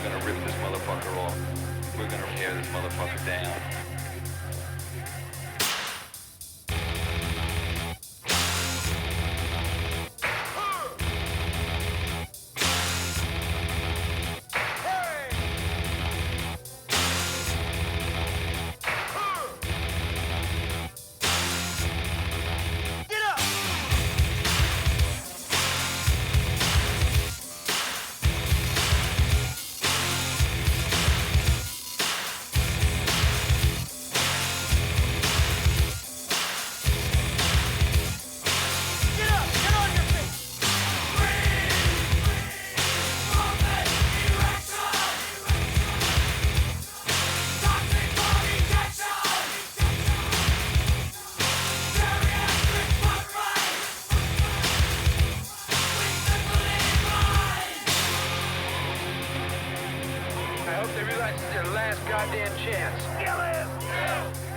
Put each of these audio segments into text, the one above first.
We're gonna rip this motherfucker off. We're gonna tear this motherfucker down. Goddamn chance. Kill him! Kill!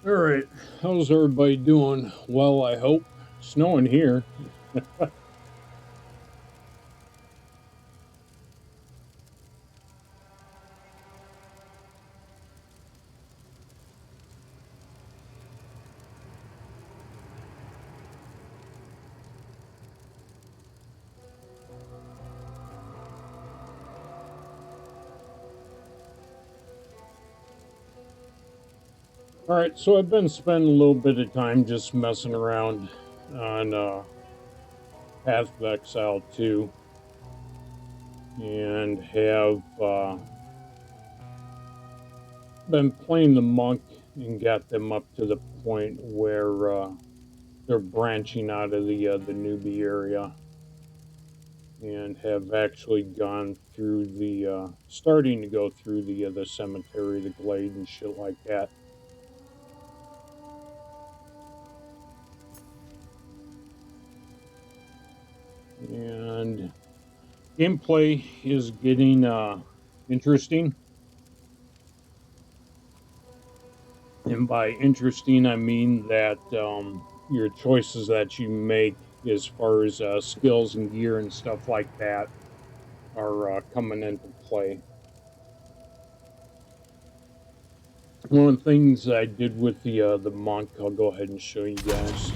All right, how's everybody doing? Well, I hope. Snowing here. All right, so I've been spending a little bit of time just messing around on Path of Exile 2 and have been playing the monk and got them up to the point where they're branching out of the newbie area and have actually gone through the starting to go through the cemetery, the glade, and shit like that. And gameplay is getting interesting. And by interesting, I mean that your choices that you make as far as skills and gear and stuff like that are coming into play. One of the things I did with the monk, I'll go ahead and show you guys.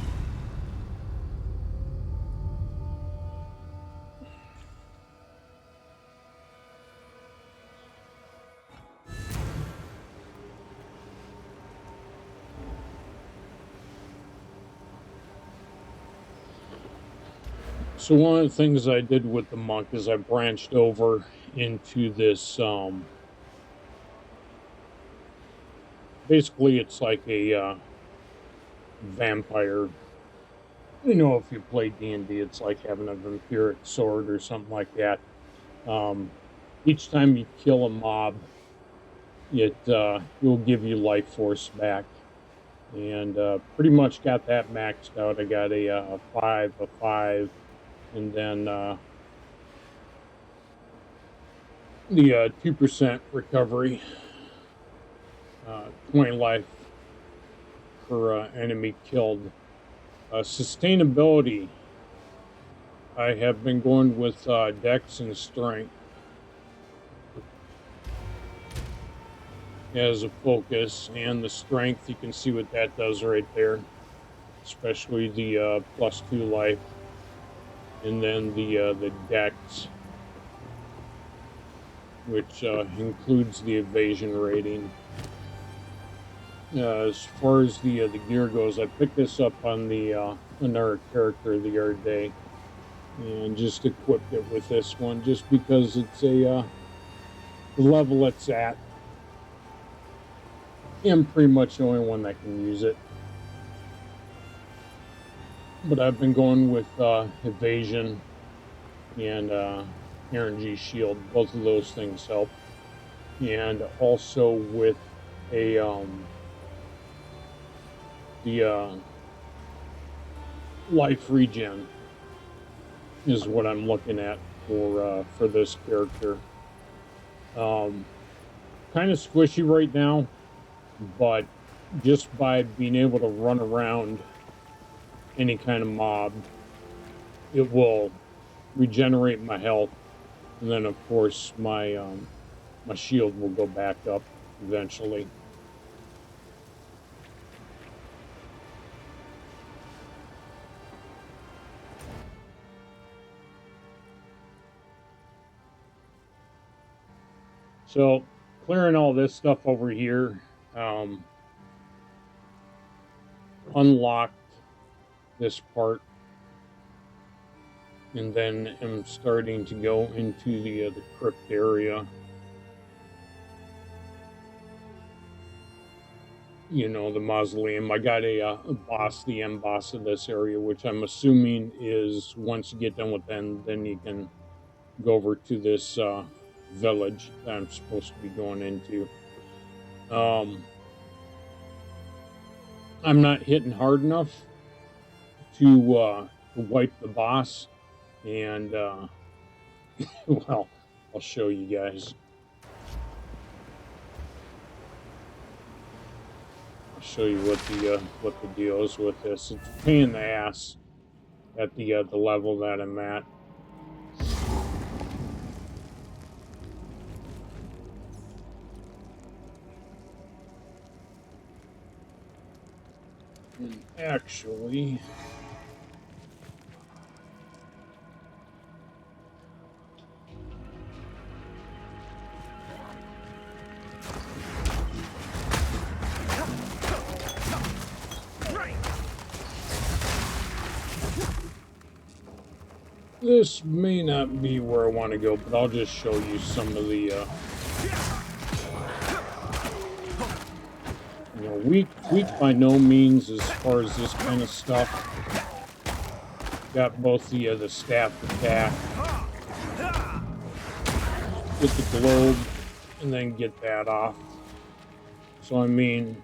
So one of the things I did with the monk is I branched over into this. Basically, it's like a vampire. You know, if you play D&D, it's like having a vampiric sword or something like that. Each time you kill a mob, it will give you life force back, and pretty much got that maxed out. I got a 5, and then the 2% recovery, 20 life per enemy killed. Sustainability, I have been going with Dex and Strength as a focus, and the Strength, you can see what that does right there, especially the +2 life, and then the Dex, which includes the evasion rating. As far as the gear goes, I picked this up on the another character the other day, and just equipped it with this one, just because it's a the level it's at. I'm pretty much the only one that can use it. But I've been going with evasion and energy shield. Both of those things help, and also with a the life regen is what I'm looking at for this character. Kind of squishy right now, but just by being able to run around any kind of mob, it will regenerate my health, and then of course my shield will go back up eventually. So clearing all this stuff over here, unlocked this part, and then I'm starting to go into the crypt area. You know, the mausoleum. I got a boss, the end boss of this area, which I'm assuming is once you get done with them, then you can go over to this village that I'm supposed to be going into. I'm not hitting hard enough to wipe the boss, and well, I'll show you guys. show you what the deal is with this. It's a pain in the ass at the level that I'm at. And actually, this may not be where I want to go, but I'll just show you some of the, you know, weak by no means as far as this kind of stuff. Got both the staff attack, get the globe, and then get that off. So I mean,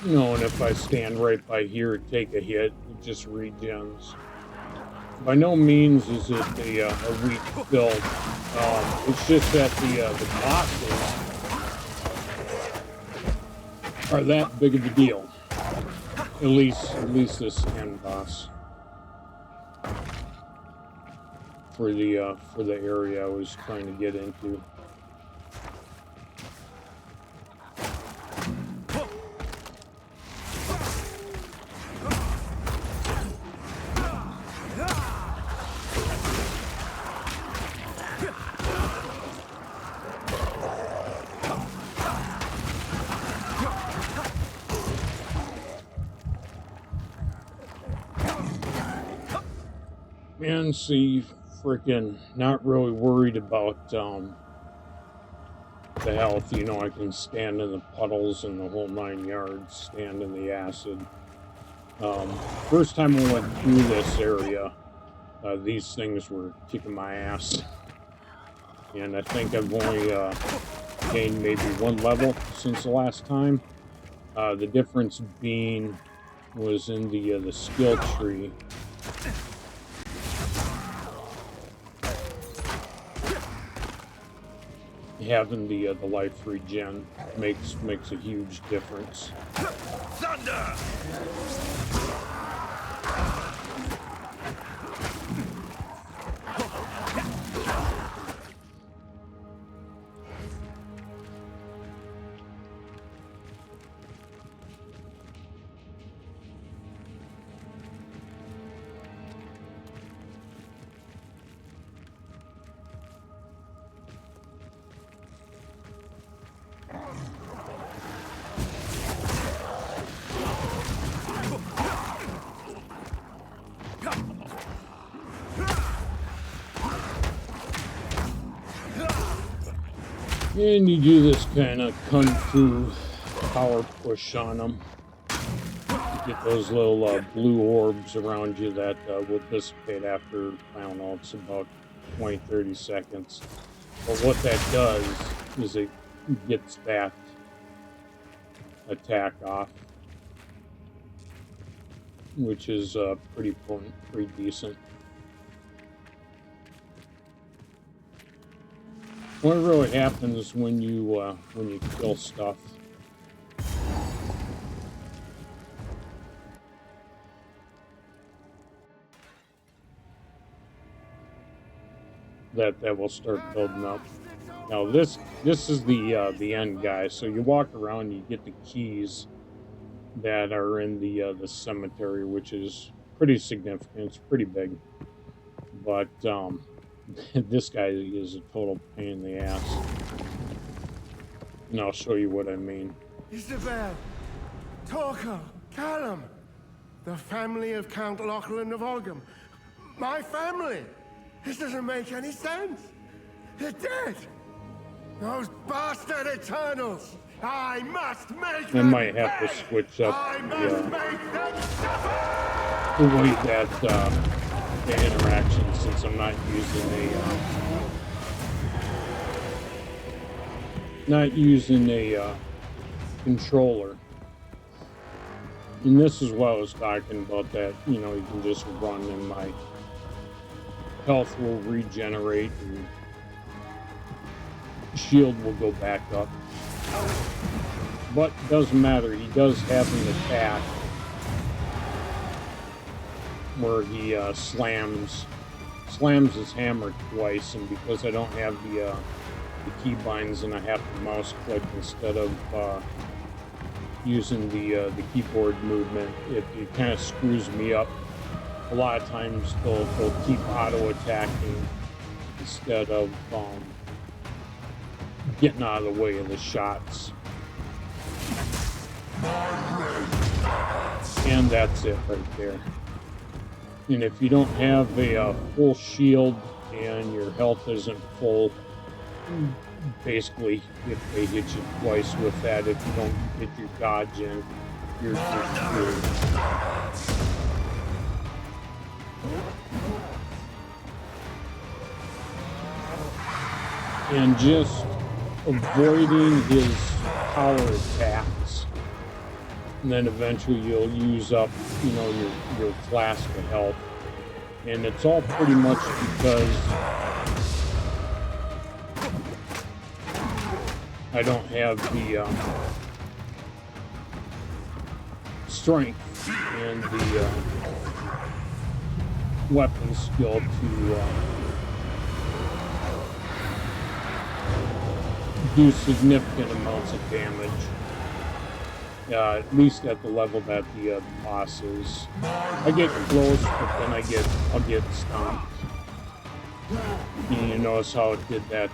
you know, and if I stand right by here, take a hit, it just regens. By no means is it a weak build. It's just that the bosses are that big of a deal. At least this end boss for the area I was trying to get into. And see, freaking not really worried about the health. You know, I can stand in the puddles and the whole 9 yards, stand in the acid. First time I went through this area, these things were kicking my ass. And I think I've only gained maybe 1 level since the last time. The difference being was in the skill tree. Having the life regen makes a huge difference. Thunder! And you do this kind of kung fu power push on them. You get those little blue orbs around you that will dissipate after, I don't know, it's about 20-30 seconds. But what that does is it gets that attack off, which is pretty potent, pretty decent. What really happens when you kill stuff? That will start building up. Now this is the end guy. So you walk around, you get the keys that are in the cemetery, which is pretty significant. It's pretty big, but this guy is a total pain in the ass. And I'll show you what I mean. Isabel, Torquil, Callum, the family of Count Lachlan of Ogham. My family! This doesn't make any sense! They're dead! Those bastard Eternals! I must make them I might have to switch up the way that the interaction, since I'm not using a controller. And this is what I was talking about, that you know, you can just run and my health will regenerate and shield will go back up. But doesn't matter, he does have an attack where he slams his hammer twice, and because I don't have the keybinds and I have to mouse click instead of using the keyboard movement, it kind of screws me up. A lot of times they'll keep auto attacking instead of getting out of the way of the shots. And that's it right there. And if you don't have a full shield and your health isn't full, basically if they hit you twice with that, if you don't get your dodge in, you're screwed. And just avoiding his power attacks, and then eventually you'll use up, you know, your flask of health. And it's all pretty much because I don't have the strength and the weapon skill to do significant amounts of damage. At least at the level that the boss is. I get close, but then I'll get stomped. And you notice how it did that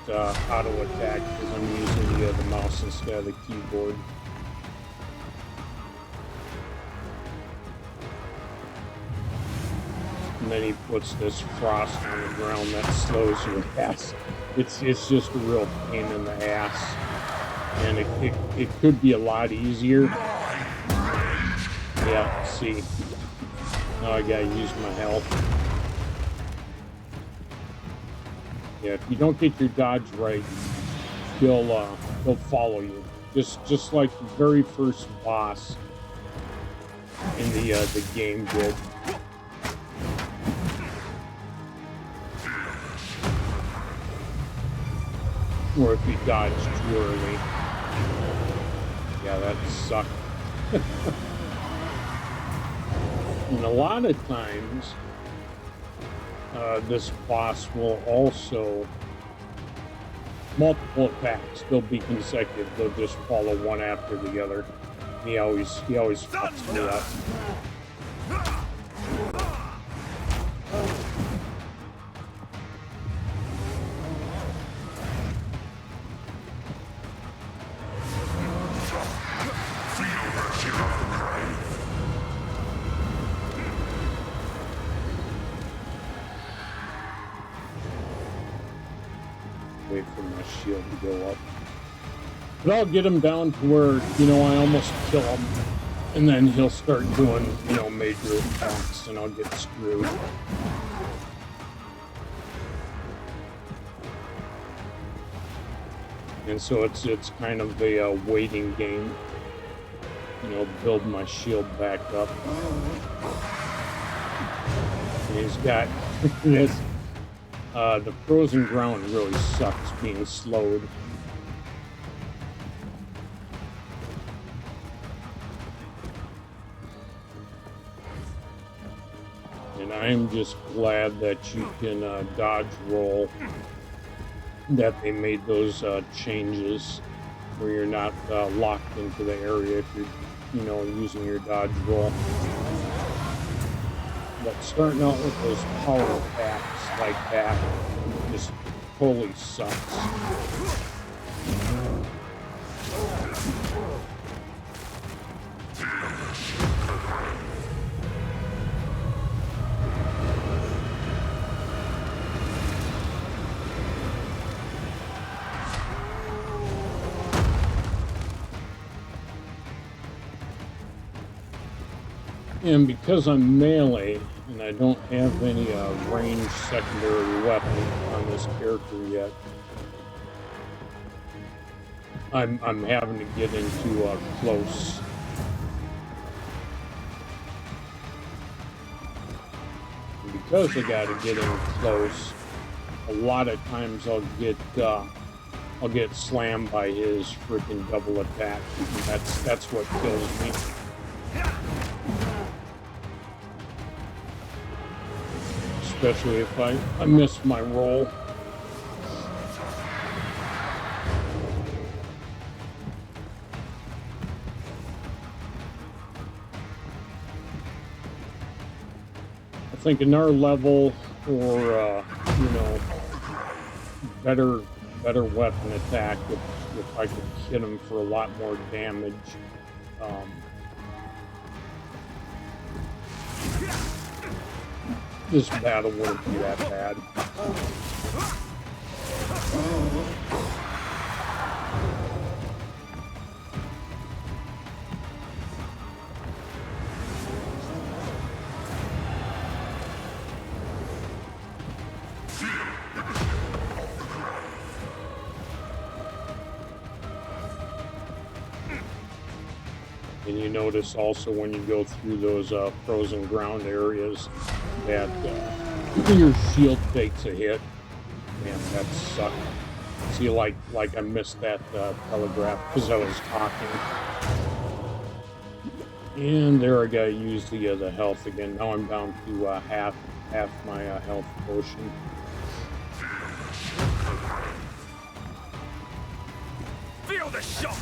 auto attack because I'm using the mouse instead of the keyboard. And then he puts this frost on the ground that slows your ass. It's just a real pain in the ass. And it could be a lot easier. Yeah, see. Now I gotta use my health. Yeah, if you don't get your dodge right, he'll follow you. Just like the very first boss in the game did. Or if you dodge too early. Yeah, that sucked. And a lot of times, this boss will also multiple attacks. They'll be consecutive. They'll just follow one after the other. He always fucks me up. Wait for my shield to go up. But I'll get him down to where, you know, I almost kill him. And then he'll start doing, you know, major attacks and I'll get screwed. And so it's kind of a waiting game. You know, build my shield back up. And he's got this. The frozen ground really sucks being slowed. And I'm just glad that you can dodge roll, that they made those changes where you're not locked into the area if you're, you know, using your dodge roll. But starting out with those power attacks like that just totally sucks. And because I'm melee, and I don't have any ranged secondary weapon on this character yet, I'm having to get into close. And because I gotta get in close, a lot of times I'll get I'll get slammed by his freaking double attack. And that's what kills me. Especially if I miss my roll. I think another level or you know, better weapon attack if I could hit him for a lot more damage. This battle wouldn't be that bad. And you notice also when you go through those frozen ground areas that your shield takes a hit. Man, that sucked. See, like I missed that telegraph because I was talking. And there I gotta use the health again. Now I'm down to half my health potion. Feel the shock!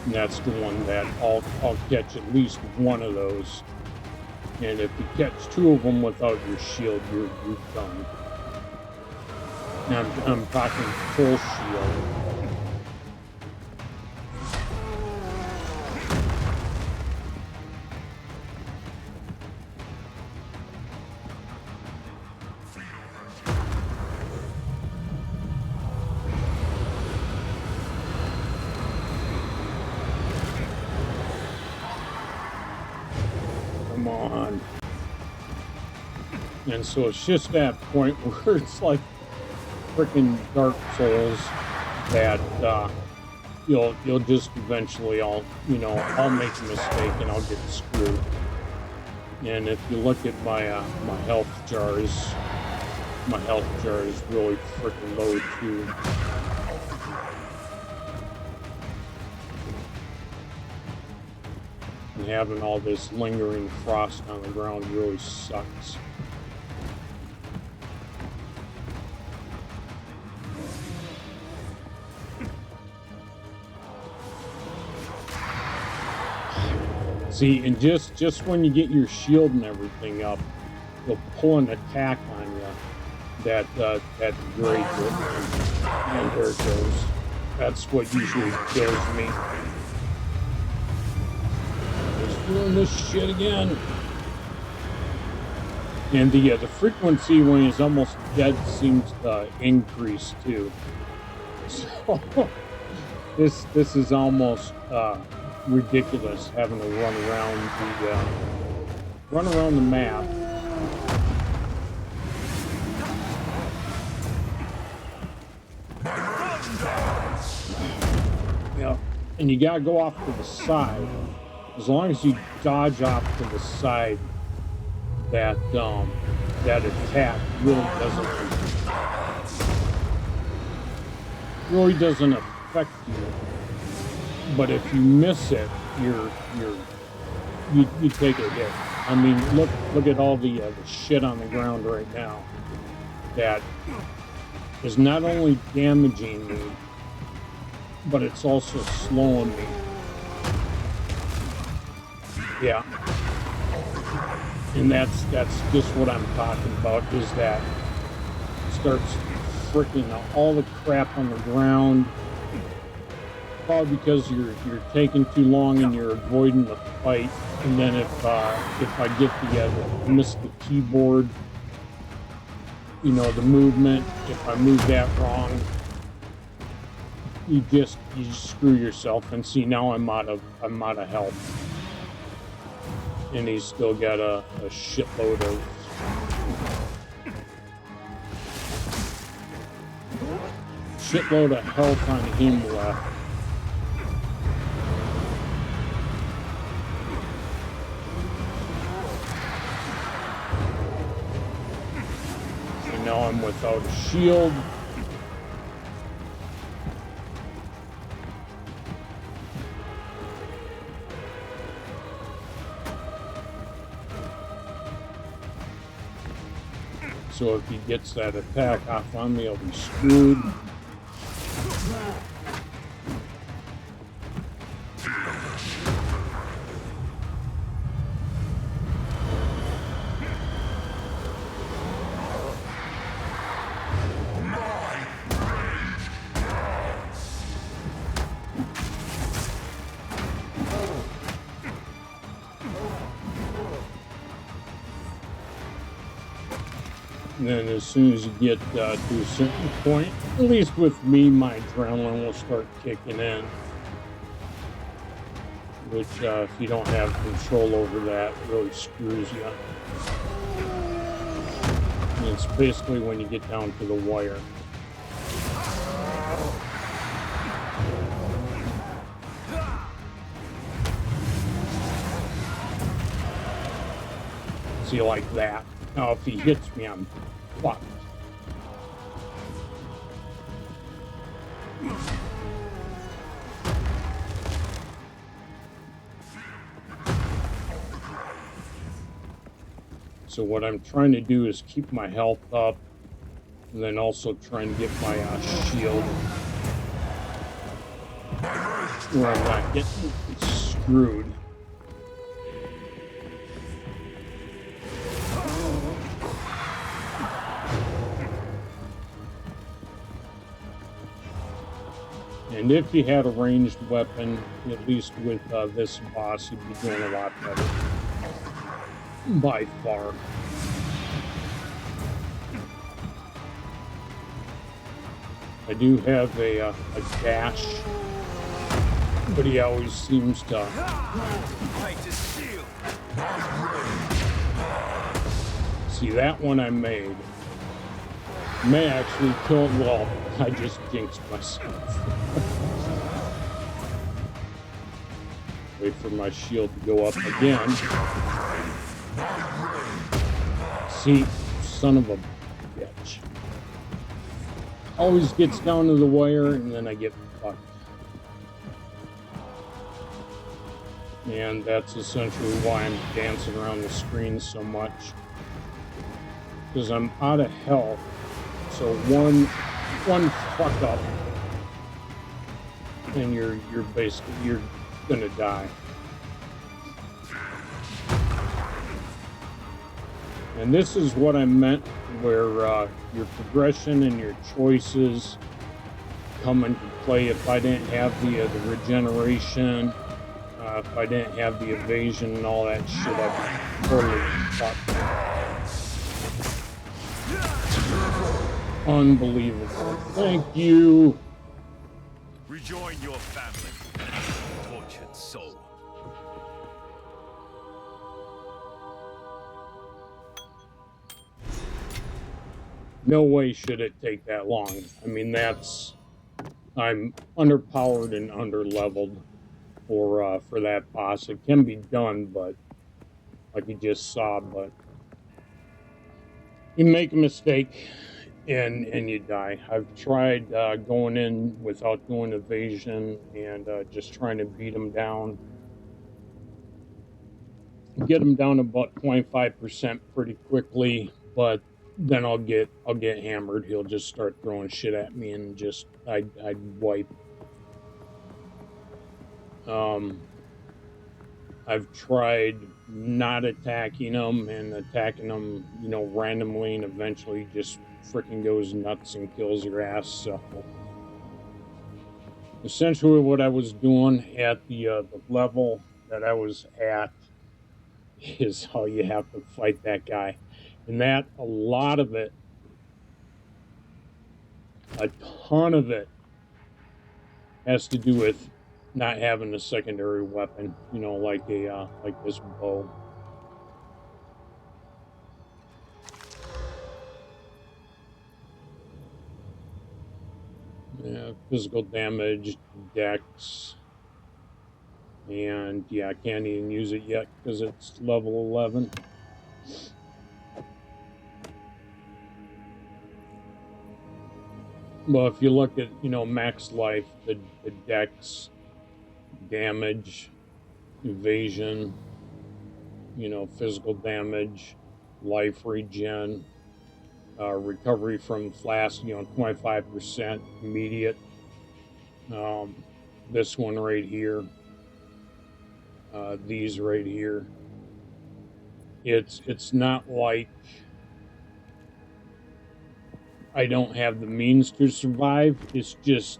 And that's the one that I'll catch at least one of those. And if you catch two of them without your shield, you're done. Now I'm talking full shield. Come on. And so it's just that point where it's like freaking Dark Souls that you'll just eventually I'll make a mistake and I'll get screwed. And if you look at my my health jar is really freaking low too. And having all this lingering frost on the ground really sucks. See, and just when you get your shield and everything up, you'll pull an attack on you that degrades it. And there it goes. That's what usually kills me. Just doing this shit again. And the frequency when he's almost dead seems to increase too. So this is almost ridiculous having to run around the map. Yeah, and you gotta go off to the side. As long as you dodge off to the side, that attack really doesn't affect you. But if you miss it, you take a hit. I mean, look at all the shit on the ground right now. That is not only damaging me, but it's also slowing me. Yeah. And that's just what I'm talking about, is that it starts freaking all the crap on the ground. Probably because you're taking too long and you're avoiding the fight. And then if I get miss the keyboard, the movement, if I move that wrong, you just screw yourself. And see, now I'm out of health. And he's still got a shitload of health on him left. now I'm without a shield. So if he gets that attack off on me, I'll be screwed. And then as soon as you get to a certain point, at least with me, my adrenaline will start kicking in. Which, if you don't have control over that, really screws you. And it's basically when you get down to the wire. See, like that. Now, if he hits me, I'm fucked. So what I'm trying to do is keep my health up, and then also trying to get my shield where I'm not getting screwed. And if you had a ranged weapon, at least with this boss, you'd be doing a lot better. By far. I do have a dash, but he always seems to... See, that one I made. May actually kill him. Well, I just jinxed myself. Wait for my shield to go up again. See, son of a bitch. Always gets down to the wire and then I get fucked. And that's essentially why I'm dancing around the screen so much. Because I'm out of health. So one fuck up and you're gonna die. And this is what I meant, where your progression and your choices come into play. If I didn't have the regeneration, if I didn't have the evasion and all that shit, I'd be totally fucked. Unbelievable. Thank you. Rejoin your family, tortured soul. No way should it take that long. I mean, I'm underpowered and underleveled for that boss. It can be done, but like you just saw, but you make a mistake and you die. I've tried going in without doing evasion and just trying to beat him down. Get him down about 25% pretty quickly, but then I'll get hammered. He'll just start throwing shit at me and just I'd wipe. I've tried not attacking him and attacking him, randomly, and eventually just freaking goes nuts and kills your ass. So essentially what I was doing at the level that I was at is how you have to fight that guy. And that, a lot of it, a ton of it, has to do with not having a secondary weapon, like this bow. Yeah, physical damage, dex, and yeah, I can't even use it yet because it's level 11. Well, if you look at, max life, the dex, damage, evasion, physical damage, life regen, recovery from flash, 25% immediate. This one right here, these right here. It's not like I don't have the means to survive. It's just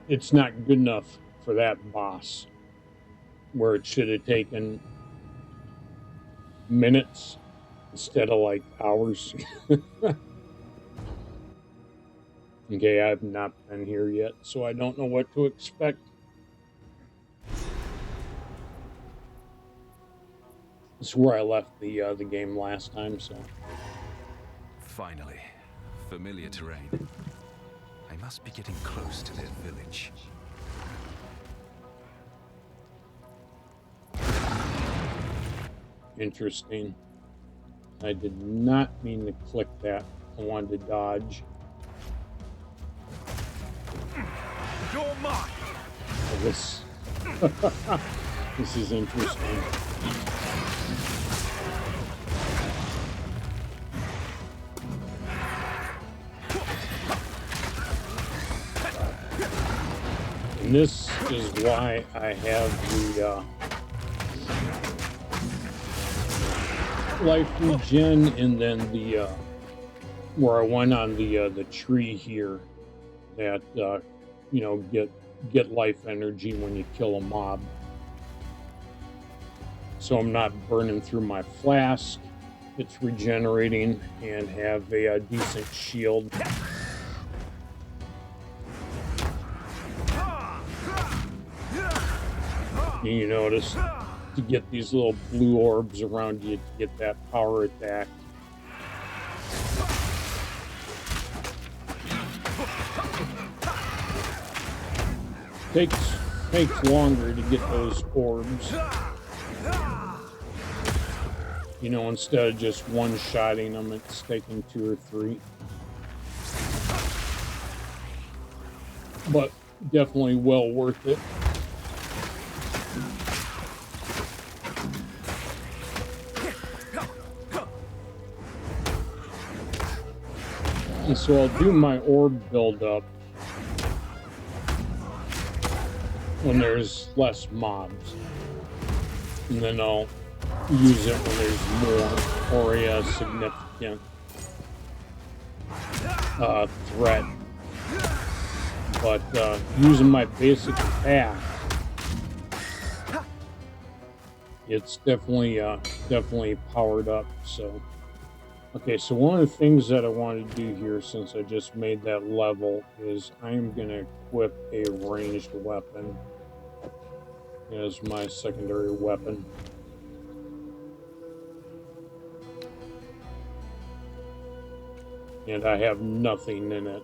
it's not good enough for that boss, where it should have taken minutes instead of like hours. Okay, I've not been here yet, so I don't know what to expect. This is where I left the game last time, so. Finally, familiar terrain. I must be getting close to their village. Interesting. I did not mean to click that. I wanted to dodge. You're mine! Oh, this this is interesting. And this is why I have the life regen, and then the where I went on the tree here that get life energy when you kill a mob. So I'm not burning through my flask. It's regenerating and have a decent shield. And you notice to get these little blue orbs around you to get that power attack. Takes longer to get those orbs. Instead of just one-shotting them, it's taking 2 or 3. But definitely well worth it. And so I'll do my orb build-up when there's less mobs, and then I'll use it when there's more or a significant threat. But using my basic attack, it's definitely powered up. So okay, so one of the things that I want to do here, since I just made that level, is I'm going to equip a ranged weapon as my secondary weapon. And I have nothing in it.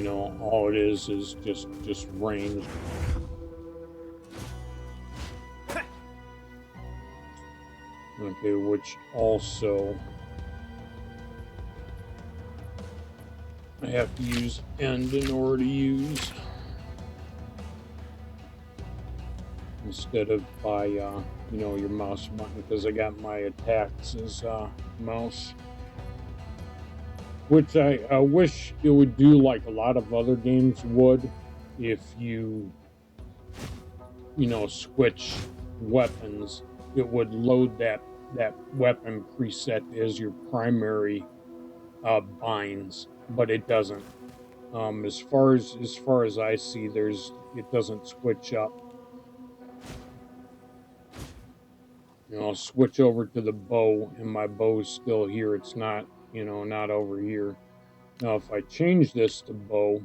All it is just ranged. Okay, which also I have to use end in order to use, instead of by your mouse button, because I got my attacks as mouse, which I wish it would do like a lot of other games would, if you switch weapons, it would load that weapon preset as your primary binds, but it doesn't. As far as I see, it doesn't switch up. I'll switch over to the bow, and my bow's still here. It's not, not over here. Now, if I change this to bow,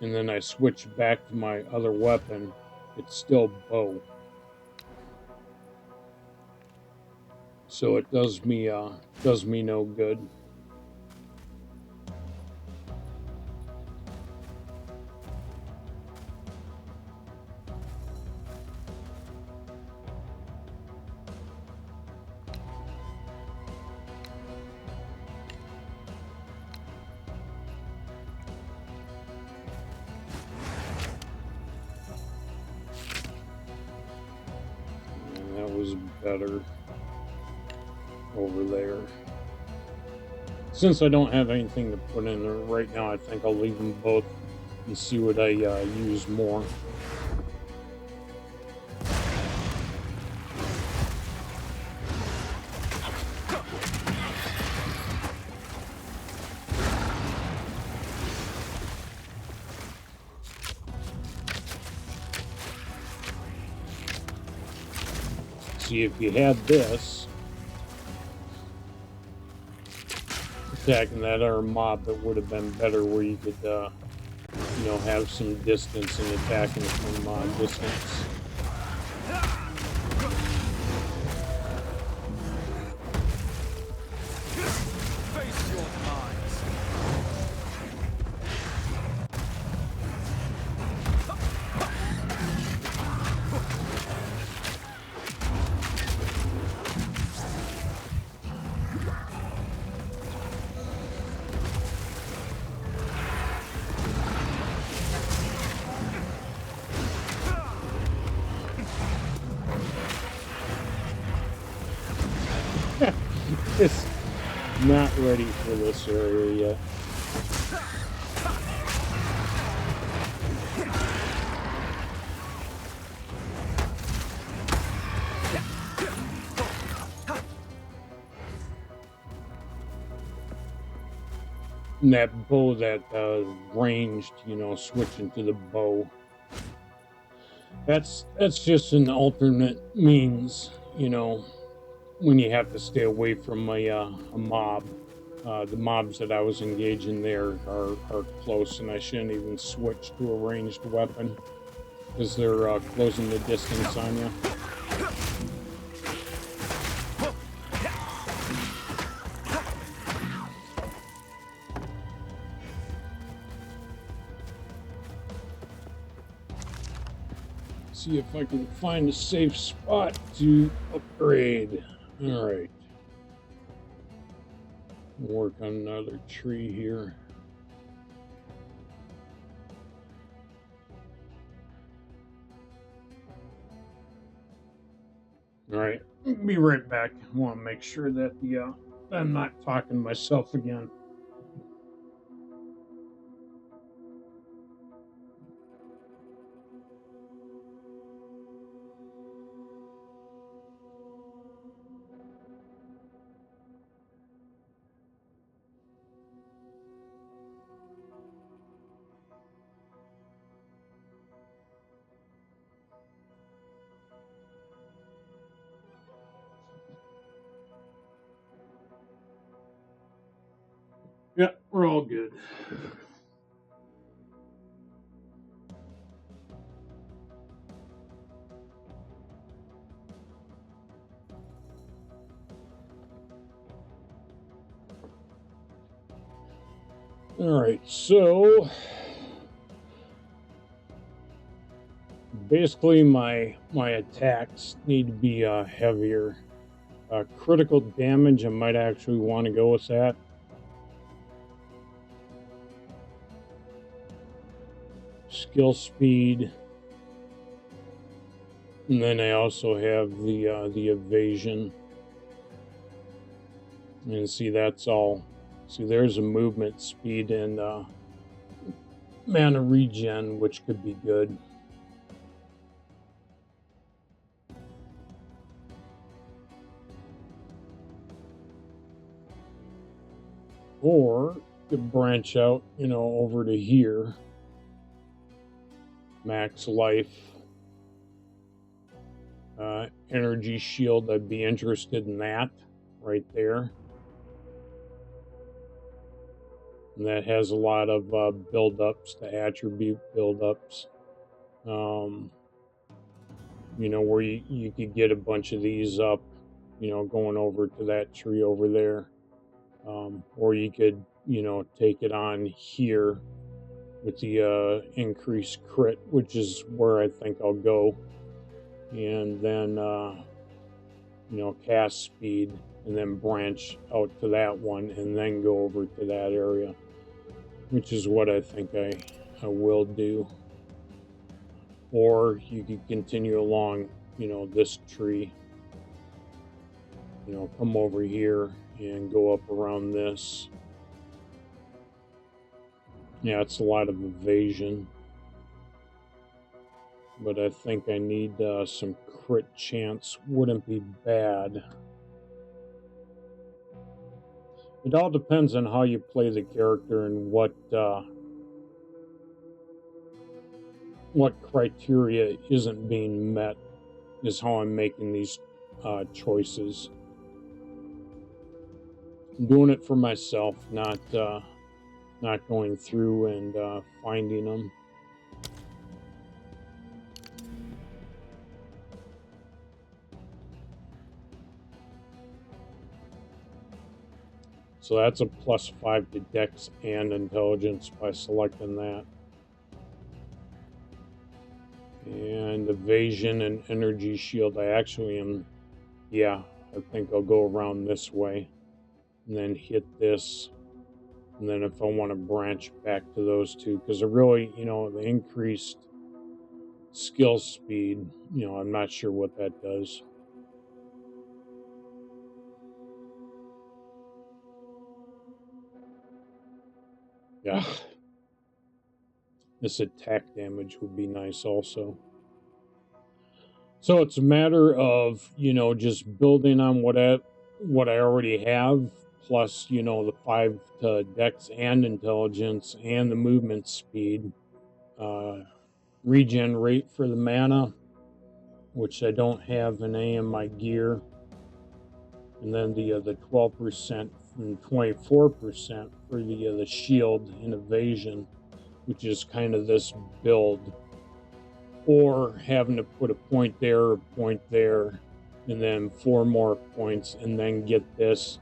and then I switch back to my other weapon, it's still bow. So it does me no good. better over there. Since I don't have anything to put in there right now, I think I'll leave them both and see what I use more. See, if you had this, attacking that other mob, that would have been better, where you could, you know, have some distance and attacking from distance. Face your demise. It's not ready for this area yet. And that bow, that ranged, you know, switching to the bow. That's just an alternate means, you know, when you have to stay away from a mob. The mobs that I was engaging there are close, and I shouldn't even switch to a ranged weapon because they're closing the distance on you. See if I can find a safe spot to upgrade. All right. Work on another tree here. All right, be right back. I want to make sure that I'm not talking to myself again. Yeah, we're all good. All right, so basically my attacks need to be heavier. Critical damage, I might actually want to go with that. Skill speed, and then I also have the evasion. And see, that's all. See, there's a movement speed and mana regen, which could be good. Or could branch out, you know, over to here. Max life. Energy shield, I'd be interested in that right there. And that has a lot of build-ups to attribute build-ups. You know, where you could get a bunch of these up, you know, going over to that tree over there. Or you could, you know, take it on here with the increased crit, which is where I think I'll go. And then, you know, cast speed, and then branch out to that one, and then go over to that area, which is what I think I will do. Or you could continue along, you know, this tree you know, come over here and go up around this. Yeah, it's a lot of evasion. But I think I need some crit chance. Wouldn't be bad. It all depends on how you play the character and what criteria isn't being met is how I'm making these choices. I'm doing it for myself, not going through and finding them. So that's a +5 to Dex and Intelligence by selecting that. And Evasion and Energy Shield, I actually am, yeah, I think I'll go around this way and then hit this. And then if I want to branch back to those two, because I really, you know, the increased skill speed, you know, I'm not sure what that does. Yeah. This attack damage would be nice also. So it's a matter of, you know, just building on what I already have, plus, you know, the 5 to Dex and Intelligence and the movement speed. Regenerate for the mana, which I don't have in any of my gear. And then the 12% and 24% for the shield and evasion, which is kind of this build. Or having to put a point there, and then 4 more points, and then get this,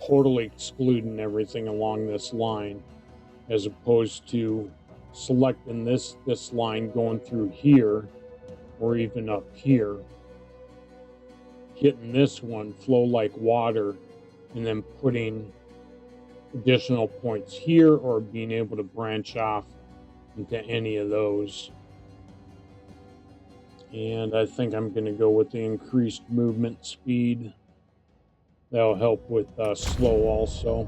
totally excluding everything along this line, as opposed to selecting this line going through here, or even up here, hitting this one, flow like water, and then putting additional points here, or being able to branch off into any of those. And I think I'm going to go with the increased movement speed. That'll help with slow also.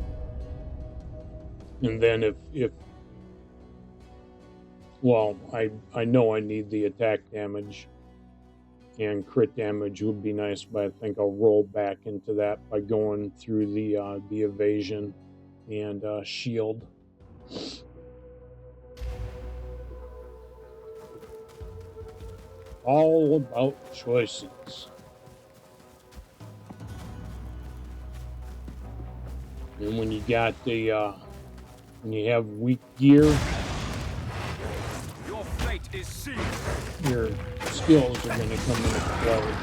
And then if well, I know I need the attack damage, and crit damage would be nice, but I think I'll roll back into that by going through the evasion and shield. All about choices. And when you got the when you have weak gear, Your fate is sealed. your skills are going to come into play.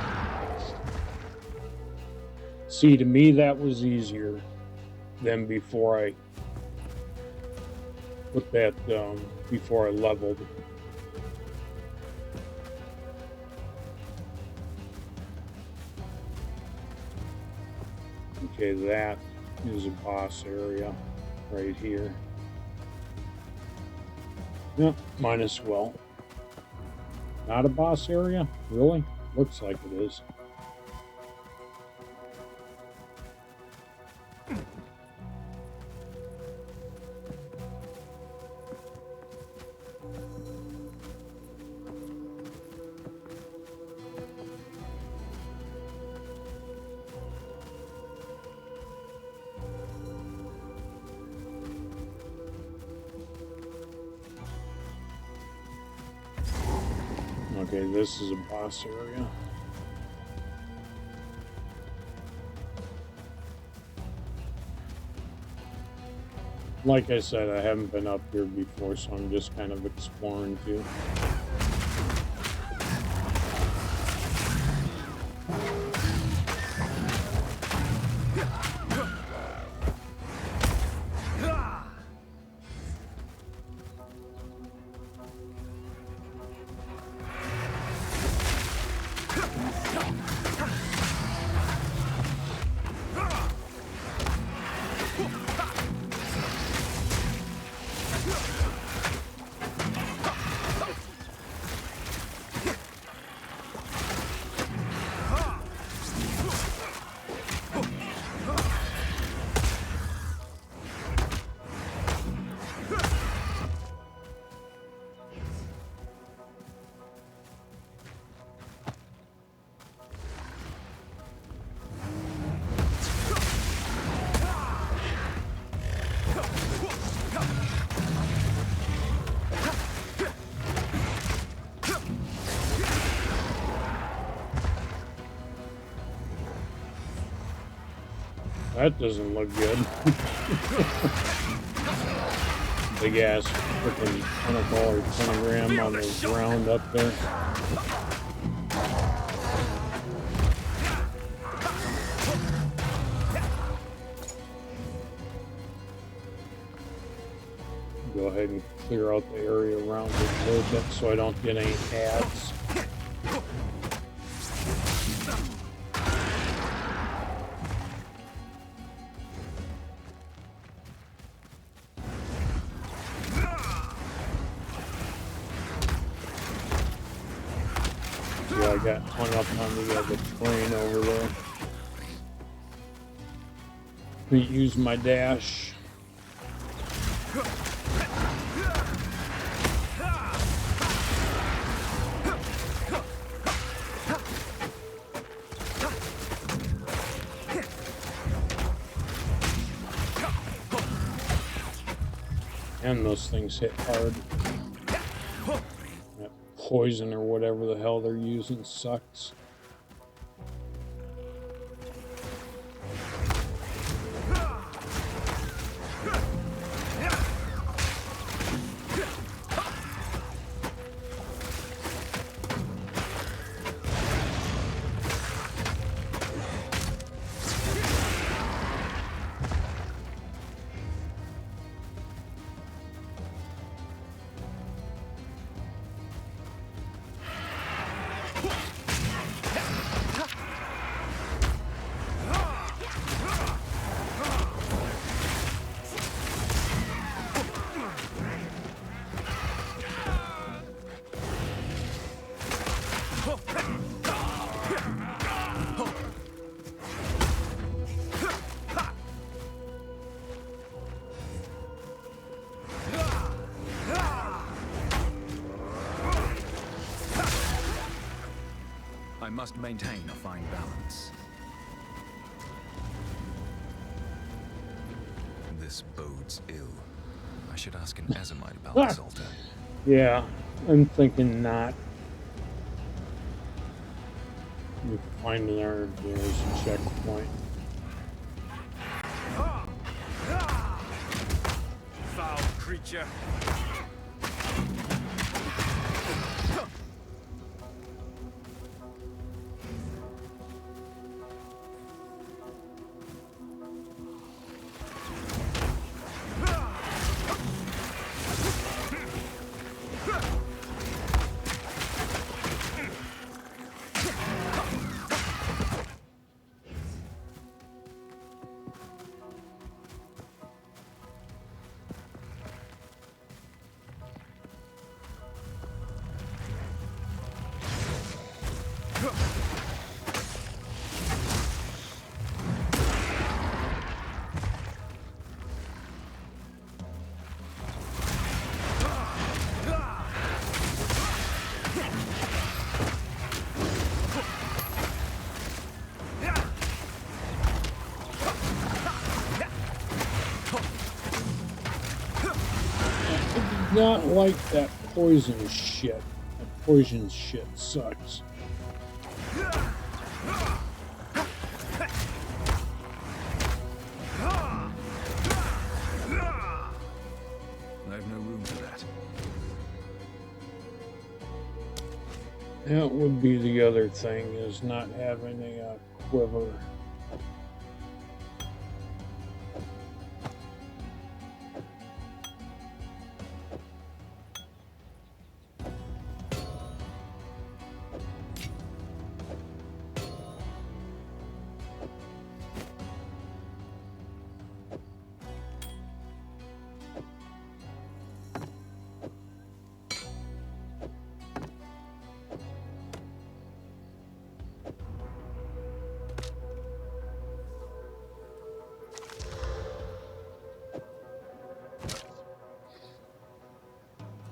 See, to me that was easier than before I put that before I leveled. Okay, that is a boss area right here. No, might as well. Not a boss area? Really? Looks like it is. Okay, this is a boss area. Like I said, I haven't been up here before, so I'm just kind of exploring too. that doesn't look good. Big ass freaking pentacle or pentagram on the ground up there. Go ahead and clear out the area around it a little bit so I don't get any ads. Yeah, I got hung up on the train over there. Couldn't use my dash. And those things hit hard. That poison or whatever the hell they're using sucks. I must maintain a fine balance. This bodes ill. I should ask an Azamite about this altar. Yeah, I'm thinking not. We find there's a checkpoint. Foul creature. Not like that poison shit. That poison shit sucks. I've no room for that. That would be the other thing, is not having a quiver.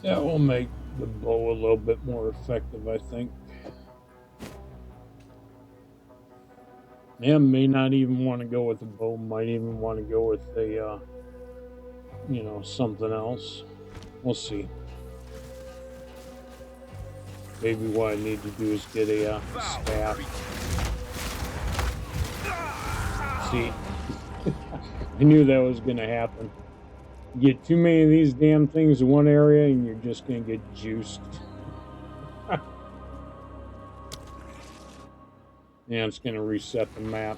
That will make the bow a little bit more effective, I think. Yeah, may not even want to go with the bow, might even want to go with the, something else. We'll see. Maybe what I need to do is get a staff. See? I knew that was going to happen. You get too many of these damn things in one area and you're just going to get juiced. Yeah, it's going to reset the map.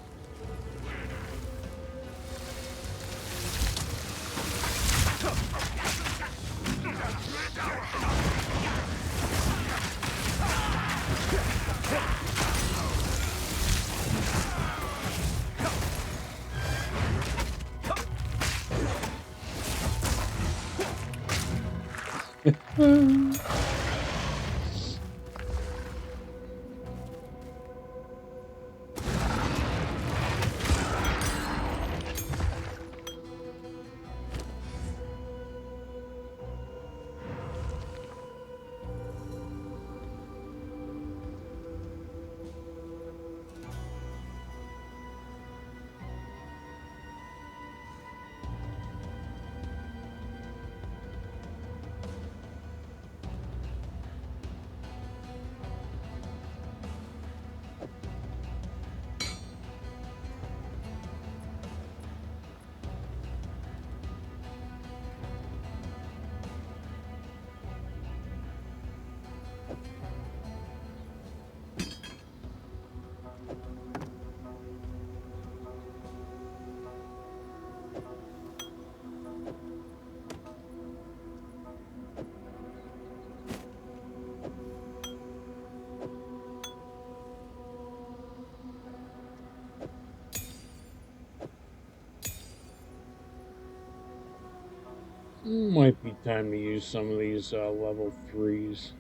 Might be time to use some of these level 3s.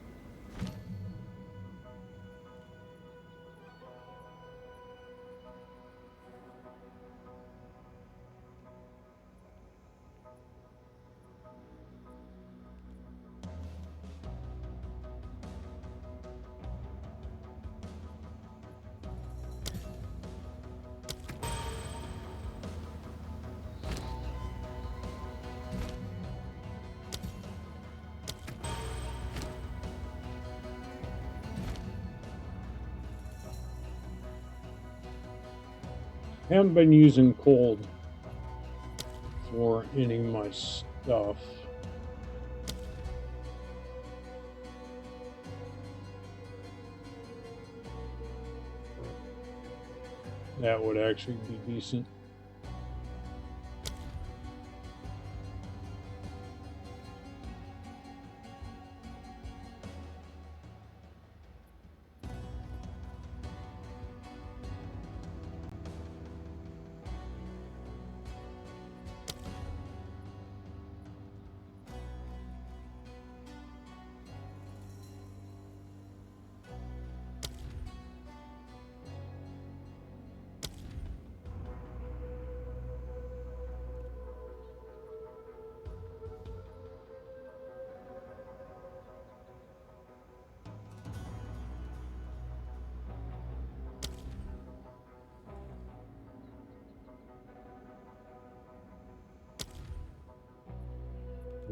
Haven't been using cold for any of my stuff. That would actually be decent.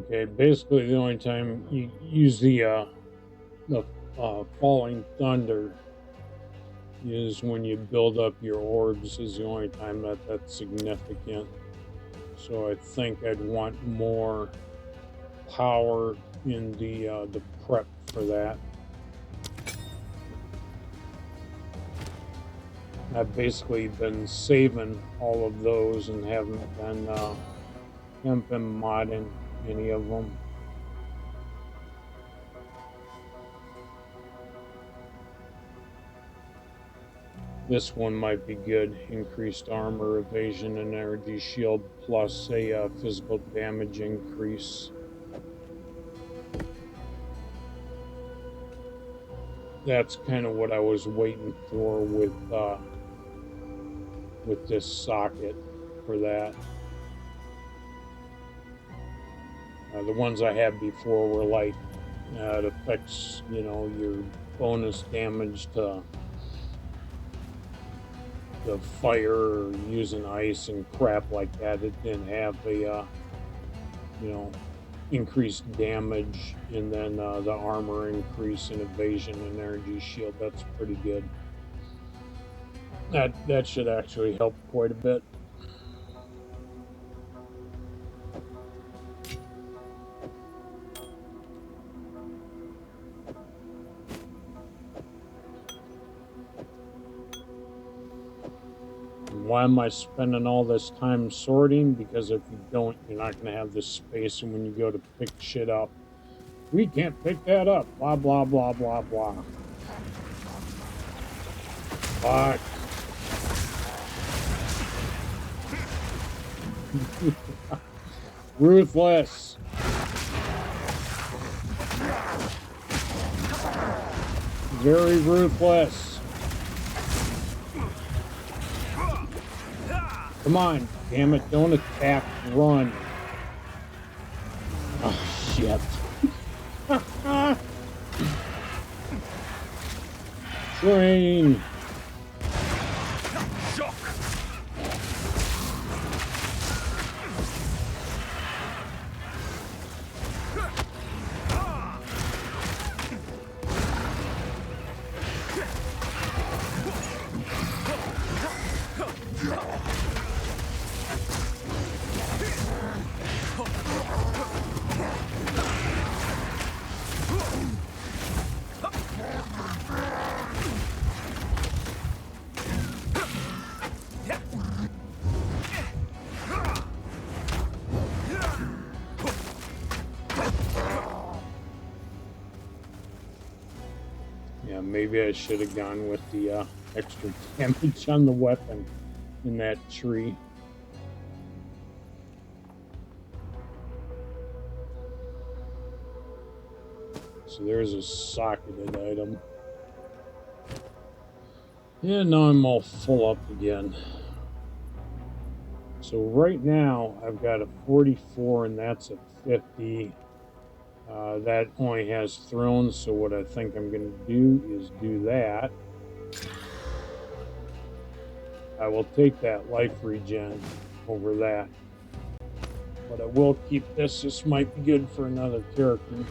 Okay, basically the only time you use the falling thunder is when you build up your orbs. Is the only time that that's significant. So I think I'd want more power in the prep for that. I've basically been saving all of those and haven't been modding any of them. This one might be good. Increased armor, evasion, and energy shield, plus a physical damage increase. That's kind of what I was waiting for with this socket for that. The ones I had before were like it affects, you know, your bonus damage to the fire or using ice and crap like that. It didn't have a you know, increased damage, and then the armor increase in evasion and energy shield. That's pretty good. That should actually help quite a bit. why am I spending all this time sorting? Because if you don't, you're not going to have this space. And when you go to pick shit up, we can't pick that up. Blah, blah, blah, blah, blah. Fuck. Ruthless. Very ruthless. Come on, damn it, don't attack, run. Oh, shit. Train. Maybe I should have gone with the extra damage on the weapon in that tree. So there's a socketed item. Yeah, now I'm all full up again. So right now I've got a 44 and that's a 50. That only has thrones, so what I think I'm going to do is do that. I will take that life regen over that. But I will keep this. This might be good for another character.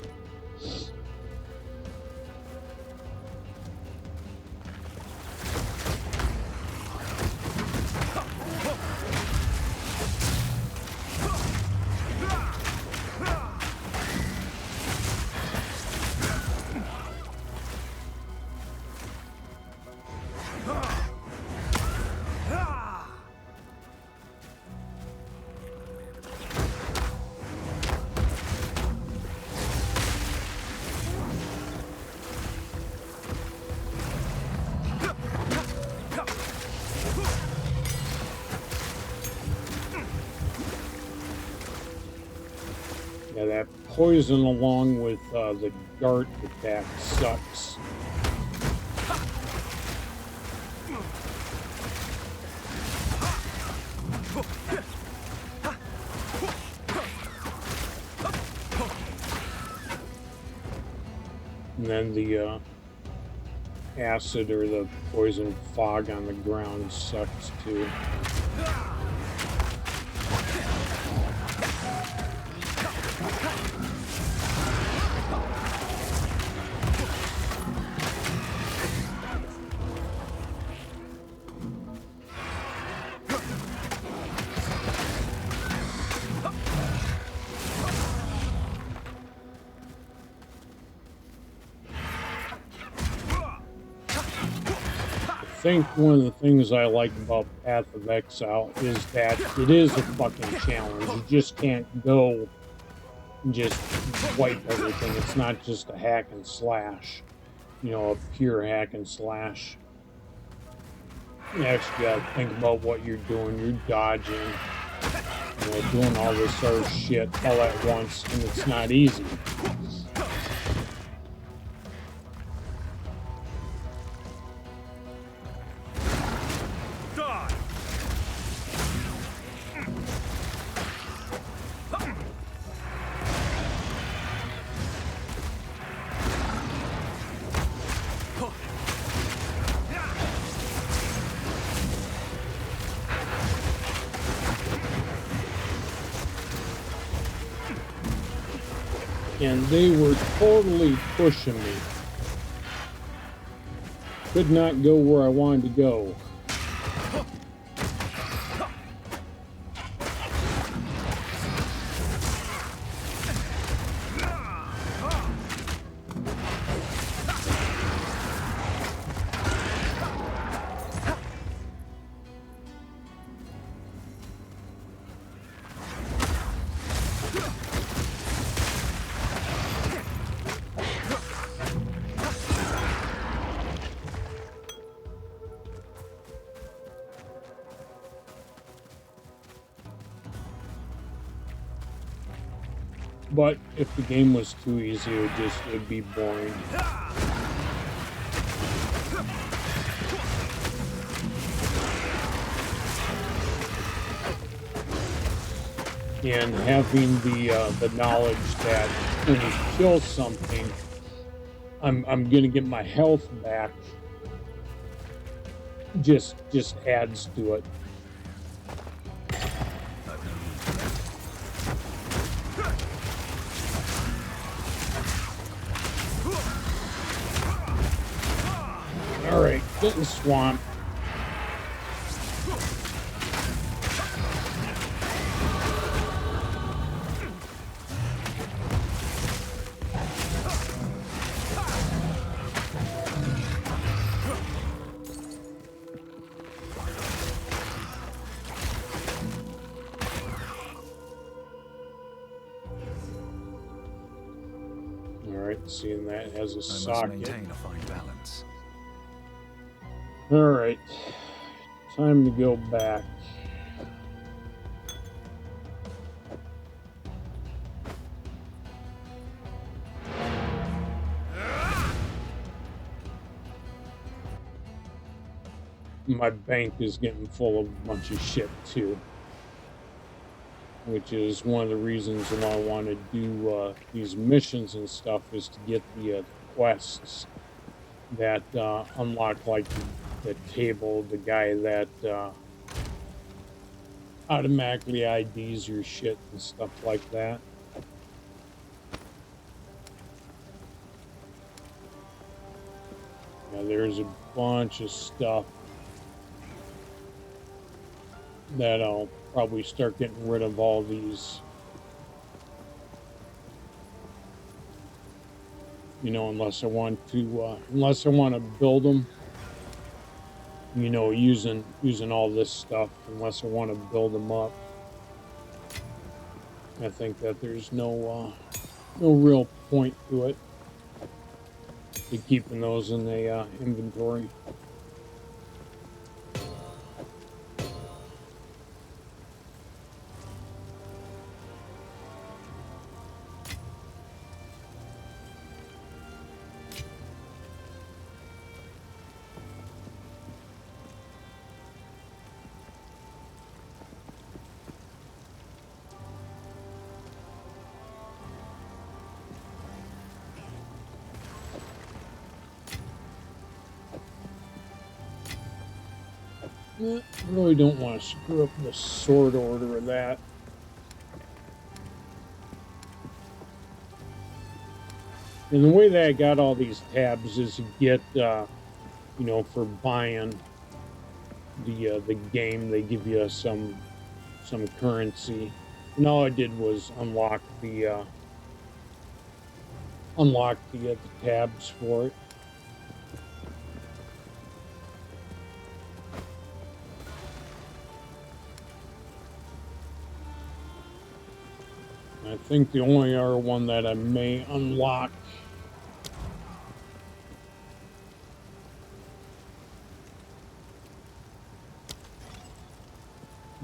Yeah, that poison along with the dart attack sucks. And then the acid or the poison fog on the ground sucks too. I think one of the things I like about Path of Exile is that it is a fucking challenge. You just can't go and just wipe everything. It's not just a hack and slash, you know, a pure hack and slash. You actually gotta think about what you're doing. You're dodging, you know, doing all this other shit all at once, and it's not easy. And they were totally pushing me. Could not go where I wanted to go. But if the game was too easy, it'd be boring. And having the knowledge that when you kill something, I'm gonna get my health back. Just adds to it. All right, getting swamped. Seeing that has a socket. Maintain a fine balance. All right, time to go back. My bank is getting full of a bunch of shit too, which is one of the reasons why I want to do these missions and stuff, is to get the quests that unlock, like the table, the guy that automatically IDs your shit and stuff like that. Yeah, there's a bunch of stuff that I'll probably start getting rid of all these. You know, unless I want to build them. You know, using all this stuff, unless I want to build them up. I think that there's no real point to it, to keeping those in the inventory. I really don't want to screw up the sort order of that. And the way that I got all these tabs is to get, you know, for buying the game, they give you some currency. And all I did was unlock the tabs for it. I think the only other one that I may unlock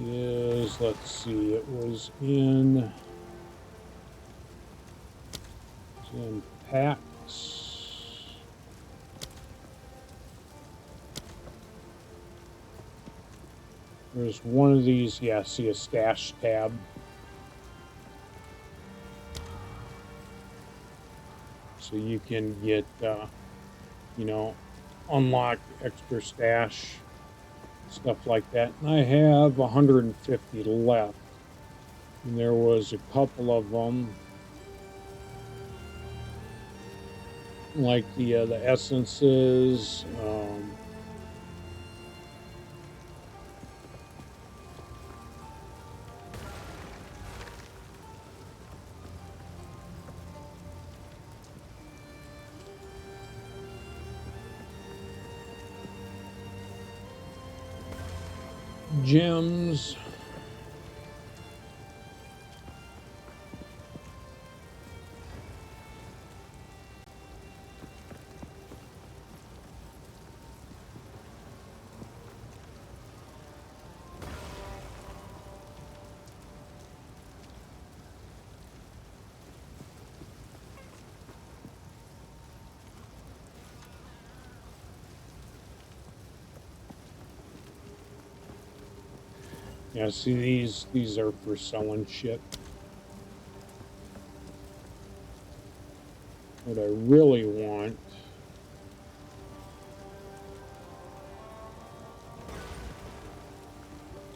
is, let's see, it was in packs. There's one of these, yeah, see a stash tab. So you can get, you know, unlock extra stash, stuff like that. And I have 150 left. And there was a couple of them, like the essences. Gems. Yeah, see, these are for selling shit. What I really want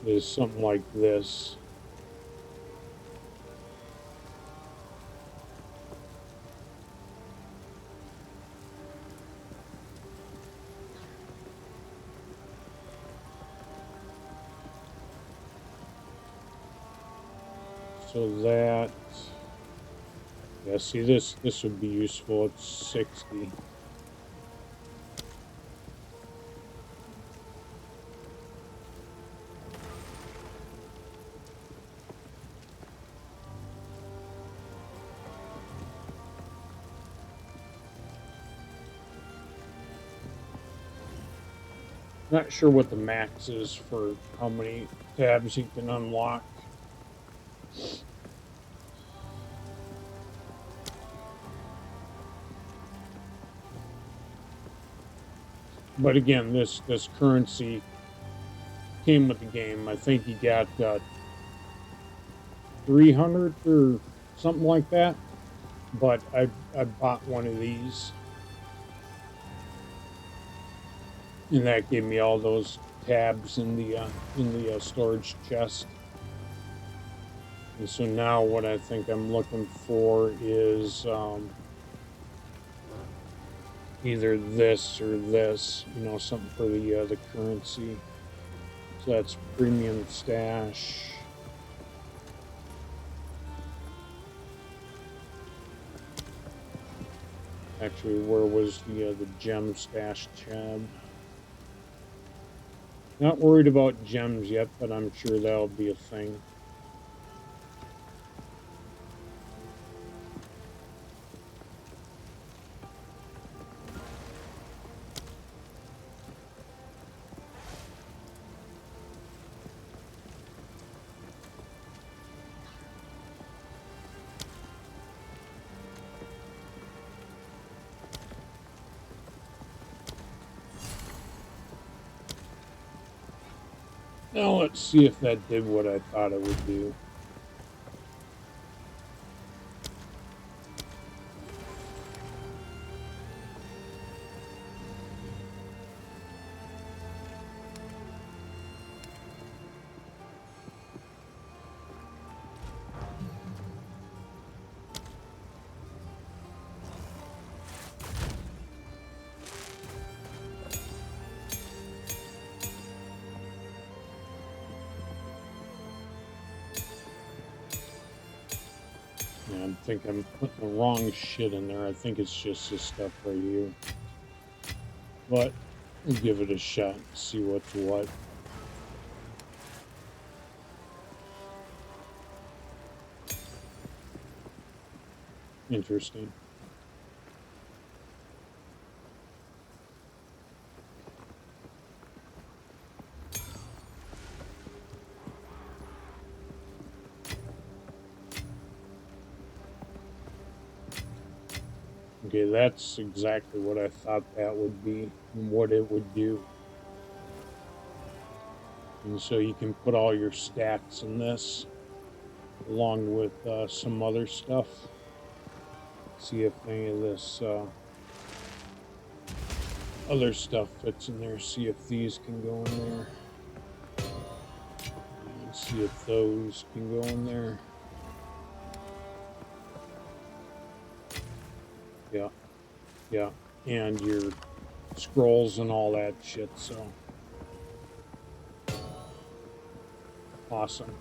is something like this. So that, yeah, see, this would be useful. It's 60. Not sure what the max is for how many tabs you can unlock. But again, this currency came with the game. I think you got 300 or something like that. But I bought one of these, and that gave me all those tabs in the storage chest. And so now what I think I'm looking for is either this or this, you know, something for the currency. So that's premium stash. Actually, where was the gem stash tab? Not worried about gems yet, but I'm sure that'll be a thing. Now let's see if that did what I thought it would do. Yeah, I think I'm putting the wrong shit in there. I think it's just this stuff right here. But we'll give it a shot and see what's what. Interesting. Okay, that's exactly what I thought that would be and what it would do. And so you can put all your stats in this along with some other stuff. See if any of this other stuff fits in there. See if these can go in there. And see if those can go in there. Yeah, yeah, and your scrolls and all that shit, so awesome.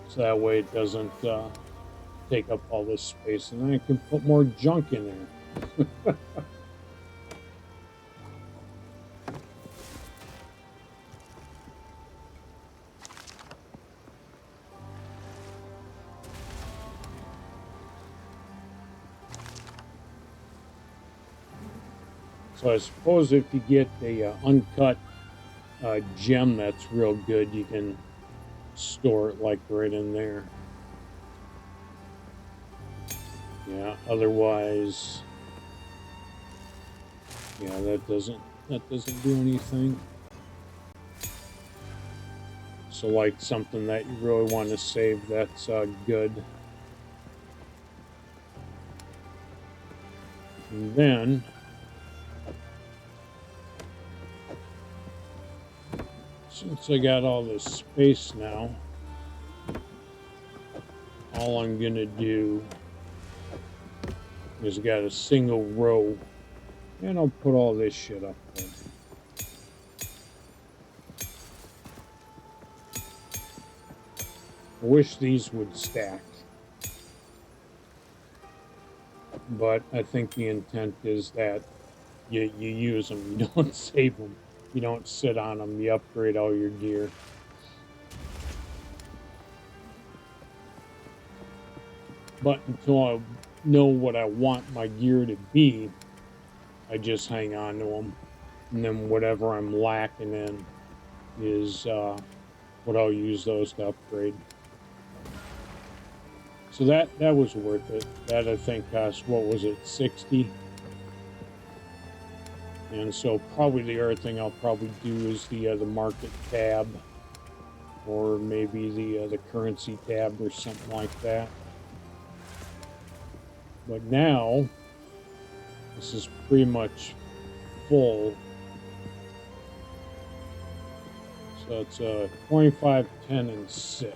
So that way it doesn't take up all this space, and then I can put more junk in there. So I suppose if you get a uncut gem that's real good, you can store it like right in there. Yeah, otherwise, yeah, that doesn't that doesn't do anything. So like something that you really want to save, that's good. And then since I got all this space now, all I'm gonna do is got a single row, and I'll put all this shit up there. I wish these would stack, but I think the intent is that you use them, you don't save them, you don't sit on them, you upgrade all your gear. But until I know what I want my gear to be, I just hang on to them. And then whatever I'm lacking in is what I'll use those to upgrade. So that was worth it. That I think cost, what was it, 60? And so probably the other thing I'll probably do is the market tab, or maybe the currency tab or something like that. But now, this is pretty much full. So it's 25, 10, and 6.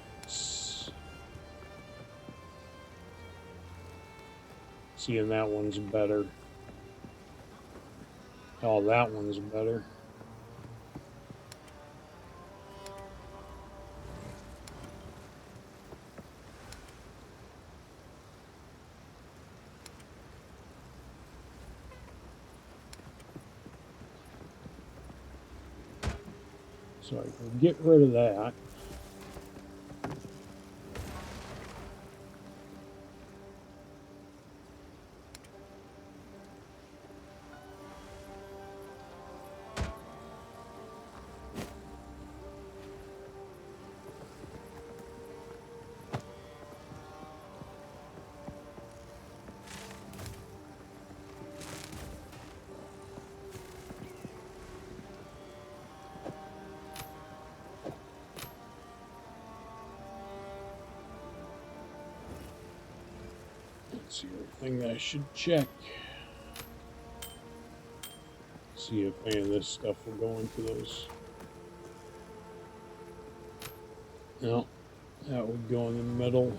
Seeing that one's better. Oh, that one's better. So I can get rid of that. Let's see, everything that I should check. See if any of this stuff will go into those. No, that would go in the middle.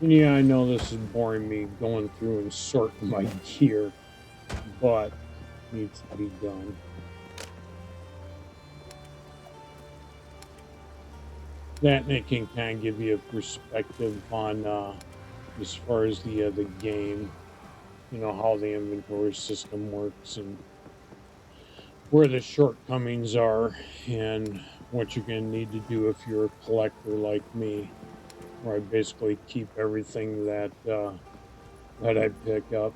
Yeah, I know this is boring me going through and sorting my gear, but it needs to be done. That, and it can kind of give you a perspective on as far as the game, you know, how the inventory system works and where the shortcomings are and what you're going to need to do if you're a collector like me, where I basically keep everything that that I pick up.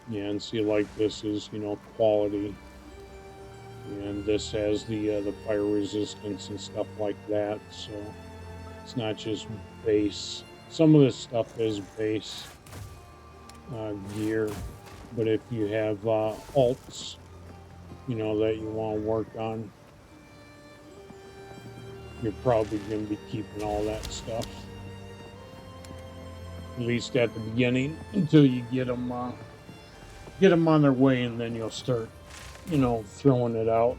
Yeah, and see, like this is, you know, quality, and this has the fire resistance and stuff like that. So it's not just base. Some of this stuff is base gear, but if you have alts, you know, that you want to work on, you're probably going to be keeping all that stuff. At least at the beginning, until you get them on their way, and then you'll start, throwing it out.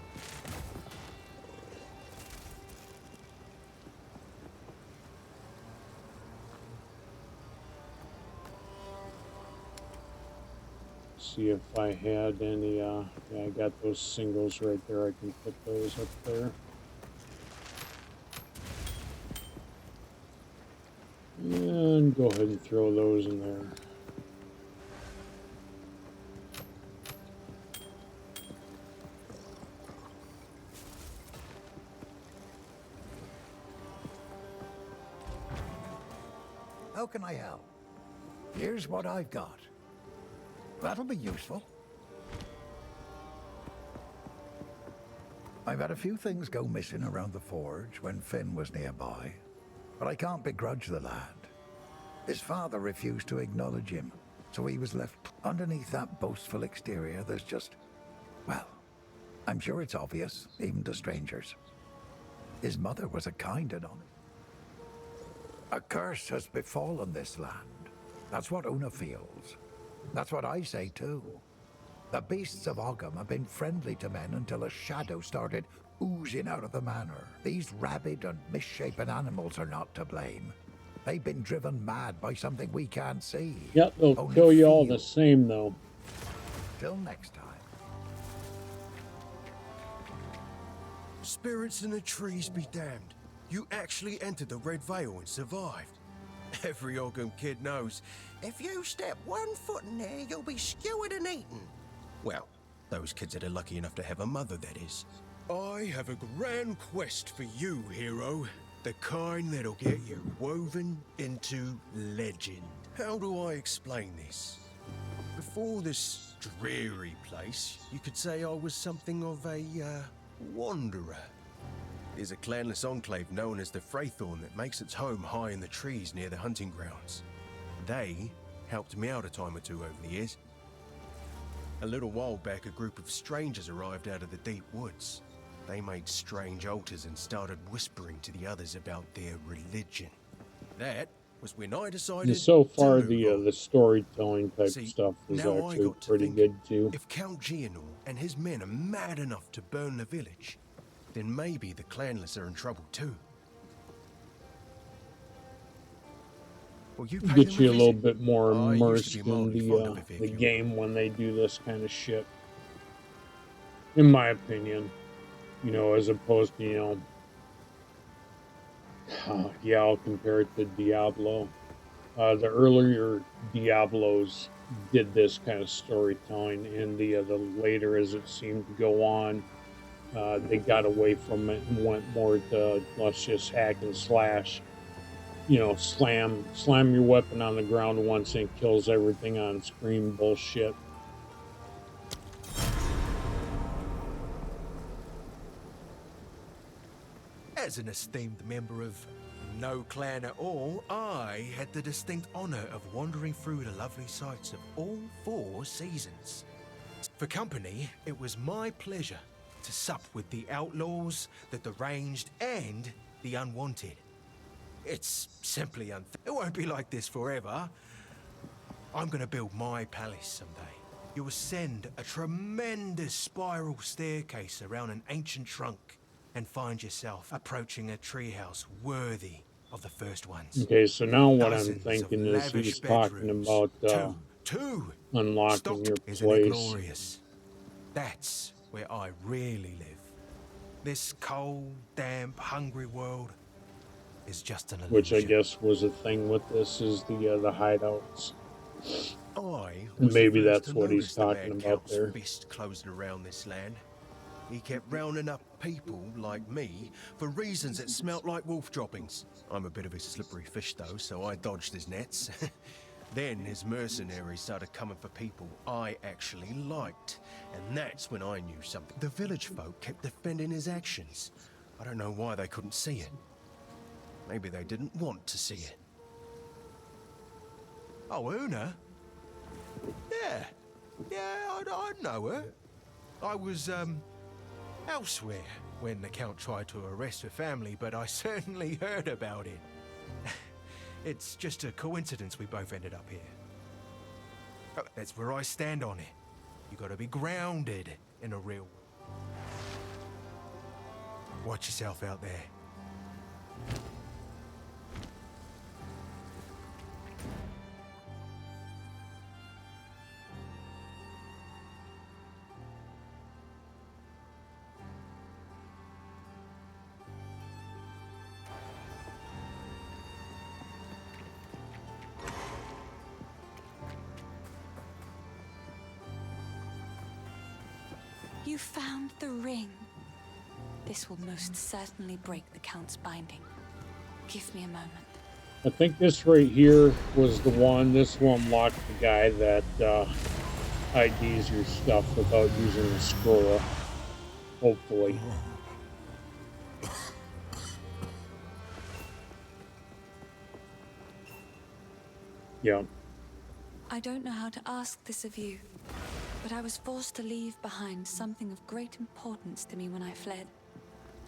See if I had any, yeah, I got those singles right there. I can put those up there. And go ahead and throw those in there. How can I help? Here's what I've got. That'll be useful. I've had a few things go missing around the forge when Finn was nearby, but I can't begrudge the lad. His father refused to acknowledge him, so he was left underneath that boastful exterior. There's just, well, I'm sure it's obvious, even to strangers. His mother was a kind and honest. A curse has befallen this land. That's what Una feels. That's what I say too. The beasts of Ogham have been friendly to men until a shadow started oozing out of the manor. These rabid and misshapen animals are not to blame. They've been driven mad by something we can't see. Yep, they'll Only kill you all feel. the same, though. Till next time. Spirits in the trees be damned. You actually entered the Red Veil and survived. Every Ogham kid knows, if you step 1 foot in there, you'll be skewered and eaten. Well, those kids that are lucky enough to have a mother, that is. I have a grand quest for you, hero. The kind that'll get you woven into legend. How do I explain this? Before this dreary place, you could say I was something of a, wanderer. There's a clanless enclave known as the Freythorn that makes its home high in the trees near the hunting grounds. They helped me out a time or two over the years. A little while back, a group of strangers arrived out of the deep woods. They made strange altars and started whispering to the others about their religion. That was when I decided And so far, to move on. the storytelling type See, stuff is now I actually got to pretty thinking, good too. if Count Gianor and his men are mad enough to burn the village, then maybe the clanless are in trouble too. Will you pay Get them you a little visit? bit more I used to immersed be in mildly fond of it, the Vicky. game when they do this kind of shit. In my opinion, as opposed to, yeah, I'll compare it to Diablo. The earlier Diablos did this kind of storytelling, and the later, as it seemed to go on, they got away from it and went more to let's just hack and slash. Slam your weapon on the ground once and it kills everything on screen bullshit. As an esteemed member of no clan at all, I had the distinct honor of wandering through the lovely sights of all 4 seasons. For company, it was my pleasure to sup with the outlaws, the deranged, and the unwanted. It's simply unfair. It won't be like this forever. I'm gonna build my palace someday. You'll ascend a tremendous spiral staircase around an ancient trunk and find yourself approaching a treehouse worthy of the first ones. Okay, so now what I'm Dozens of thinking is lavish he's talking bedrooms. about Two. unlocking Stocked. your Isn't it place, glorious? That's where I really live. This cold, damp, hungry world is just an illusion. which I guess was a thing with this is the hideouts. I And was maybe the first that's to what he's notice the talking Mad about Count's there. fist closing around this land. He kept rounding up people like me for reasons that smelt like wolf droppings. I'm a bit of a slippery fish though, so I dodged his nets. Then his mercenaries started coming for people I actually liked, and that's when I knew something. The village folk kept defending his actions. I don't know why they couldn't see it. Maybe they didn't want to see it. Oh, Una? Yeah, I know her. I was, elsewhere when the Count tried to arrest her family, but I certainly heard about it. It's just a coincidence we both ended up here. Oh, that's where I stand on it. You gotta be grounded in a real world. Watch yourself out there. You found the ring. This will most certainly break the Count's binding. Give me a moment. I think this right here was the one. This will unlock the guy that IDs your stuff without using the scroll. Hopefully. Yeah. I don't know how to ask this of you, but I was forced to leave behind something of great importance to me when I fled.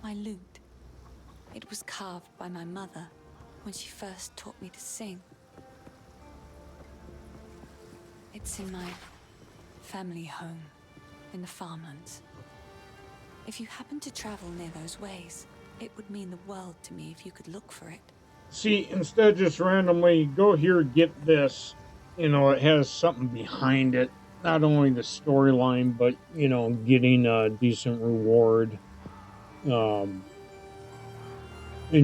My lute. It was carved by my mother when she first taught me to sing. It's in my family home in the farmlands. If you happen to travel near those ways, it would mean the world to me if you could look for it. See, instead of just randomly go here, get this, you know, it has something behind it. Not only the storyline, but, you know, getting a decent reward. And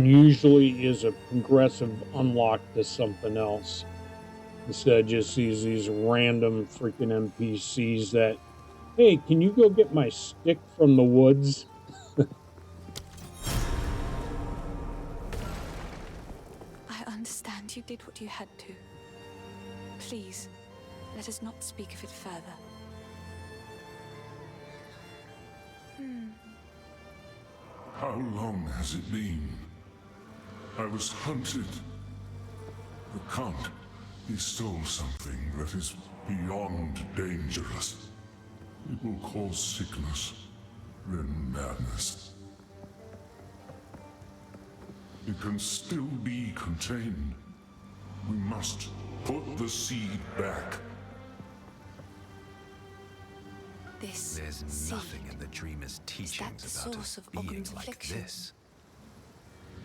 usually is a progressive unlock to something else. Instead of just these random freaking NPCs that, hey, can you go get my stick from the woods? I understand you did what you had to. Please, let us not speak of it further. How long has it been? I was hunted. The Count, he stole something that is beyond dangerous. It will cause sickness, then madness. It can still be contained. We must put the seed back. This There's seed, nothing in the dreamer's teachings the about source a of being Ogren's like affliction? this.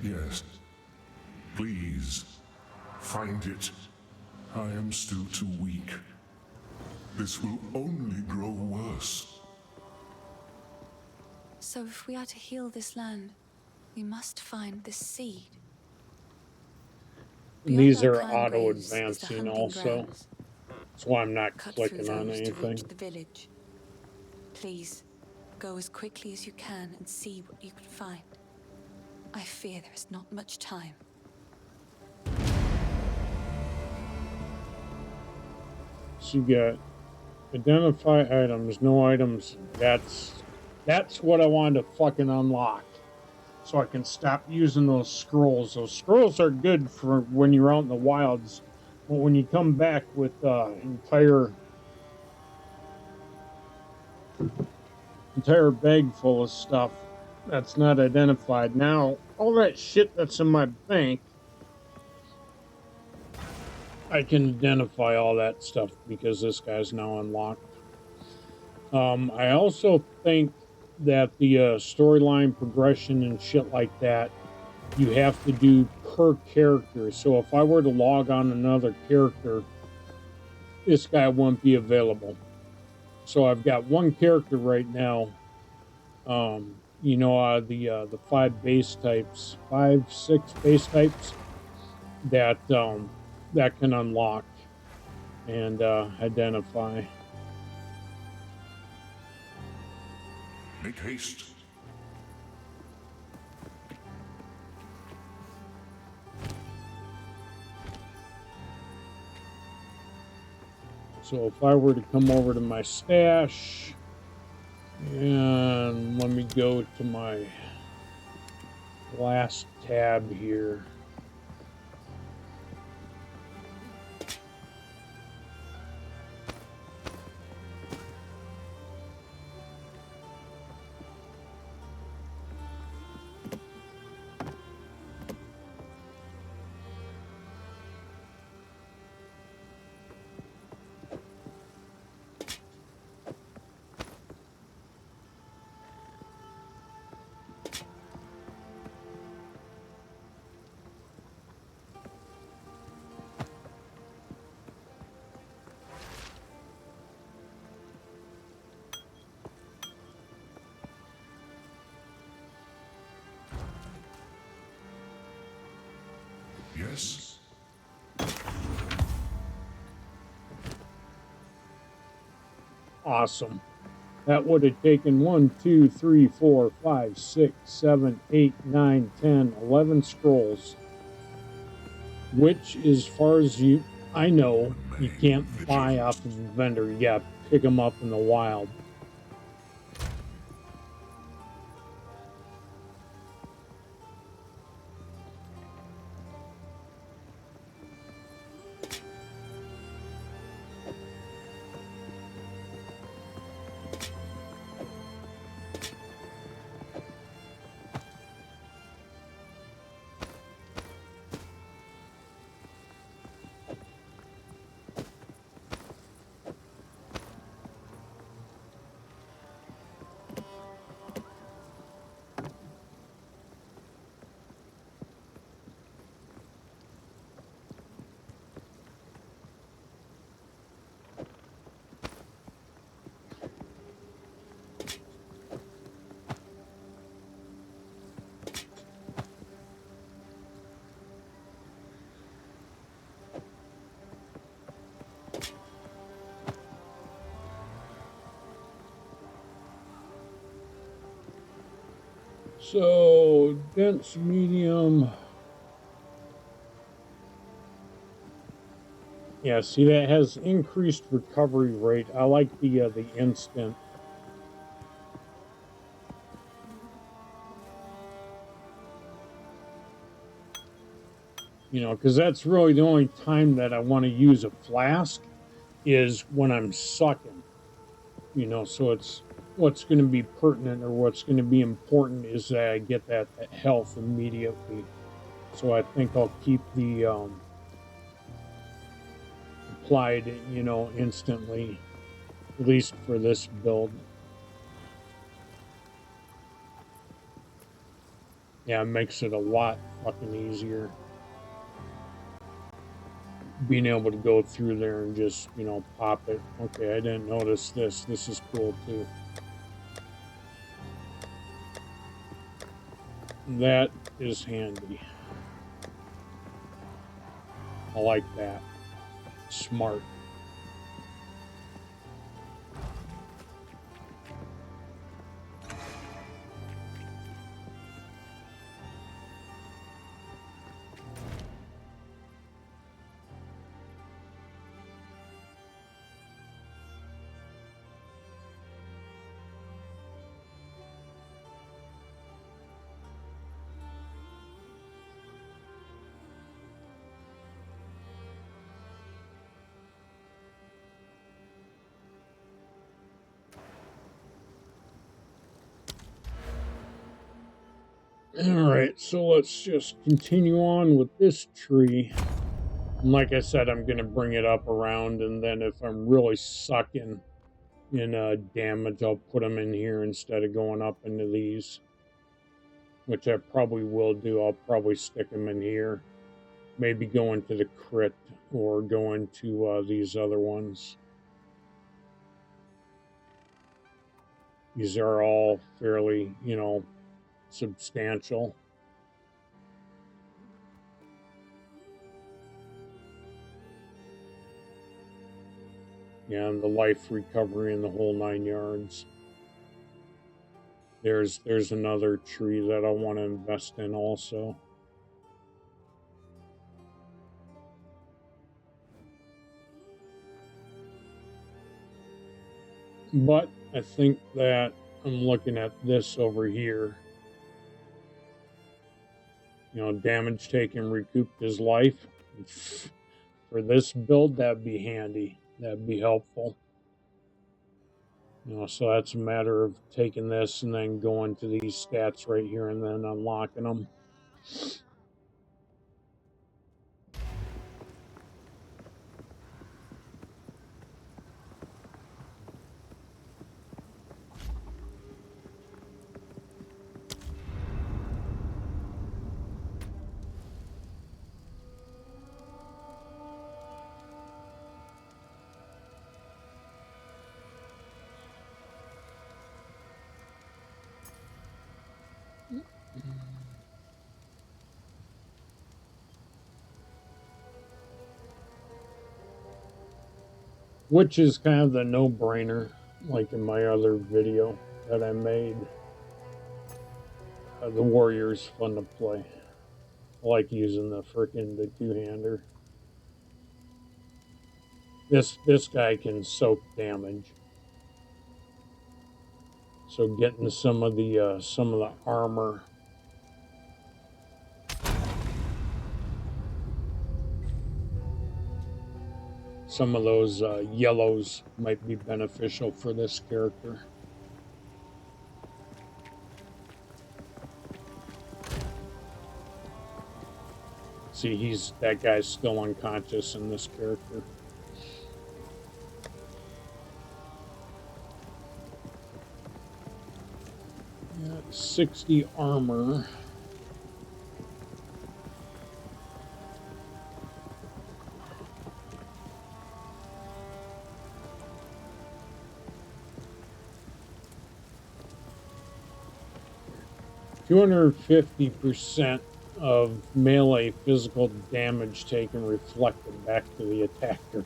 Yes. Please, find it. I am still too weak. This will only grow worse. So if we are to heal this land, we must find this seed. And Beyond these our are clan graves is the auto-advancing hunting also. grounds. That's why I'm not Cut through clicking on those to reach anything. the village. Please, go as quickly as you can and see what you can find. I fear there is not much time. So you got identify items, no items. That's what I wanted to fucking unlock. So I can stop using those scrolls. Those scrolls are good for when you're out in the wilds. But when you come back with entire bag full of stuff that's not identified. Now, all that shit that's in my bank, I can identify all that stuff because this guy's now unlocked. I also think that the storyline progression and shit like that, you have to do per character. So if I were to log on another character, this guy won't be available. So I've got one character right now. You know, the 6 base types that that can unlock and identify. Make haste. So if I were to come over to my stash, and let me go to my last tab here. Awesome. That would have taken 1, 2, 3, 4, 5, 6, 7, 8, 9, 10, 11 scrolls. Which, as far as I know, you can't buy off of a vendor. You gotta pick them up in the wild. So, dense, medium. Yeah, see, that has increased recovery rate. I like the instant. You know, because that's really the only time that I want to use a flask is when I'm sucking. You know, so it's what's going to be pertinent or what's going to be important is that I get that health immediately. So I think I'll keep the applied, you know, instantly, at least for this build. Yeah, it makes it a lot fucking easier being able to go through there and just, you know, pop it. Okay, I didn't notice this. This is cool too. That is handy. I like that. Smart. Alright, so let's just continue on with this tree. And like I said, I'm going to bring it up around, and then if I'm really sucking in damage, I'll put them in here instead of going up into these. Which I probably will do. I'll probably stick them in here. Maybe go into the crit or go into these other ones. These are all fairly, you know, substantial. Yeah, and the life recovery and the whole 9 yards. There's another tree that I want to invest in also. But I think that I'm looking at this over here. You know, damage taken recouped his life. For this build, that'd be handy. That'd be helpful. You know, so that's a matter of taking this and then going to these stats right here and then unlocking them. Which is kind of the no-brainer. like in my other video that I made. The warrior's fun to play. I like using the two-hander. This guy can soak damage. So getting some of the armor. Some of those yellows might be beneficial for this character. See, that guy's still unconscious in this character. Yeah, 60 armor. (250% of melee physical damage taken reflected back to the attacker.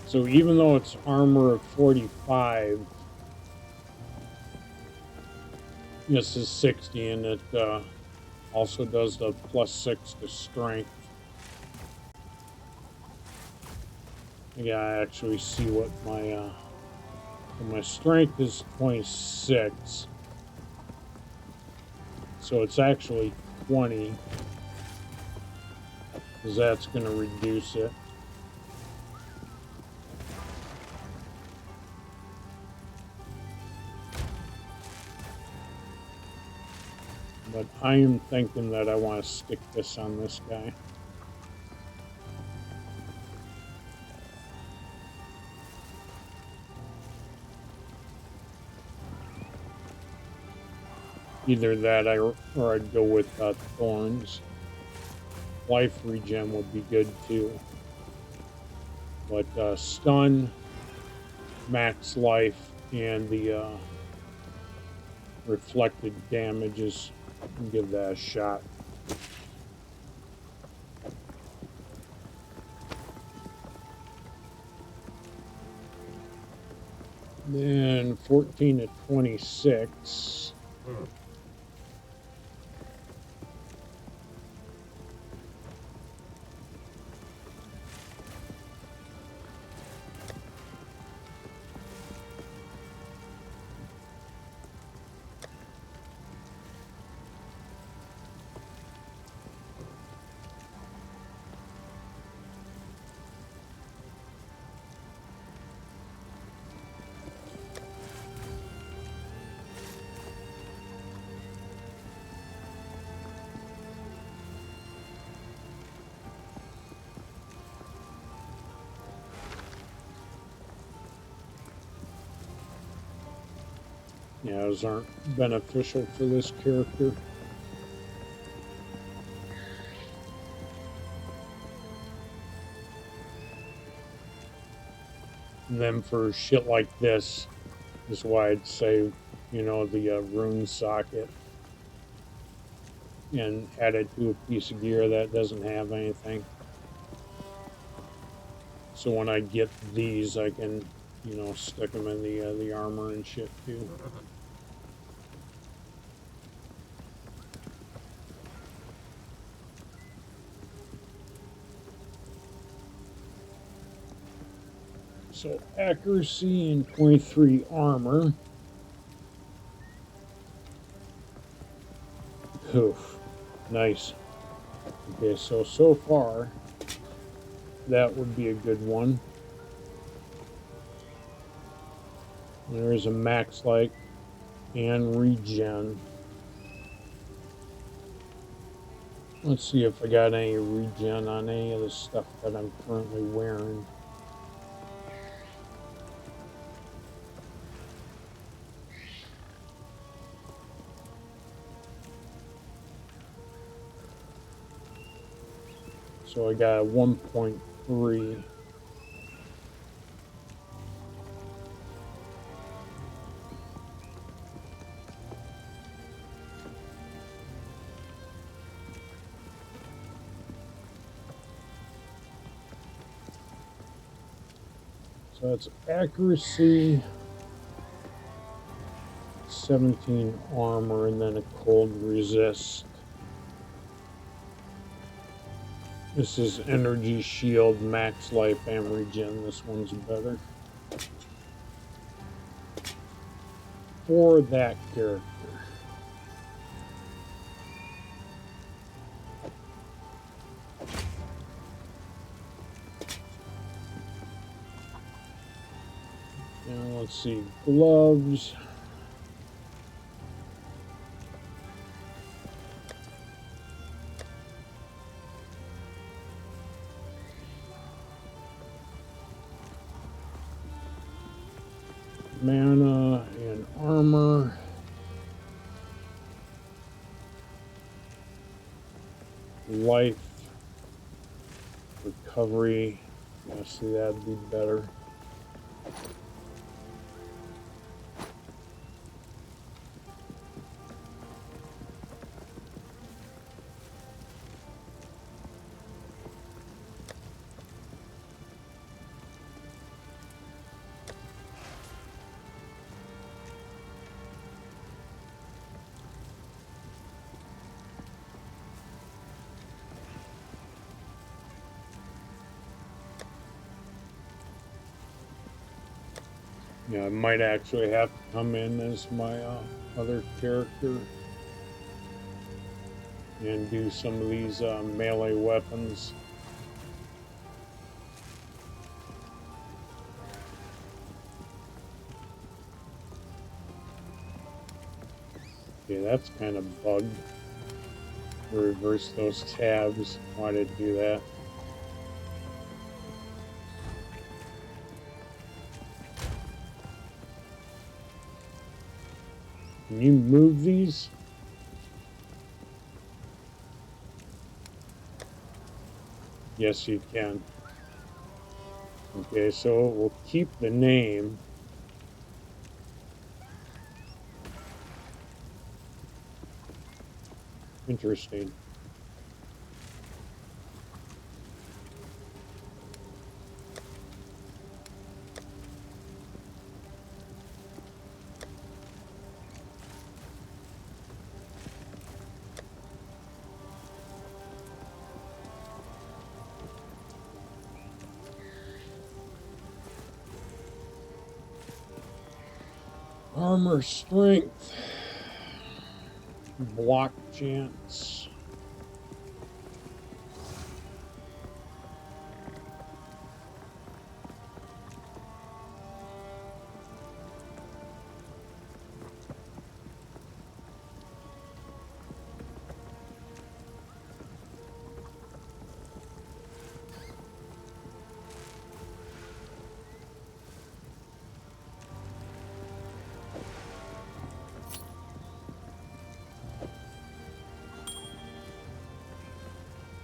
So even though it's armor of 45, this is 60, and it also does the +6 to strength. Yeah, I actually see what my strength is 26. So it's actually 20, because that's going to reduce it. But I am thinking that I want to stick this on this guy. Either that or I'd go with thorns. Life regen would be good too. But stun, max life, and the reflected damages, give that a shot. Then 14 to 26. Yeah, those aren't beneficial for this character. And then for shit like this is why I'd say, the rune socket, and add it to a piece of gear that doesn't have anything. So when I get these, I can, stick them in the armor and shit too. So accuracy and 23 armor. Oof, nice. Okay, so far, that would be a good one. There's a max light and regen. Let's see if I got any regen on any of the stuff that I'm currently wearing. So I got 1.3. So that's accuracy, 17 armor, and then a cold resist. This is energy shield, max life, and regen. This one's better for that character. Now let's see, gloves. Mana and armor. Life. Recovery. Yeah, see, that'd be better. Yeah, I might actually have to come in as my other character and do some of these melee weapons. Yeah, that's kind of bugged. Reverse those tabs. Why did it do that? Can you move these? Yes, you can. Okay, so we'll keep the name. Interesting. Armor strength. Block chance.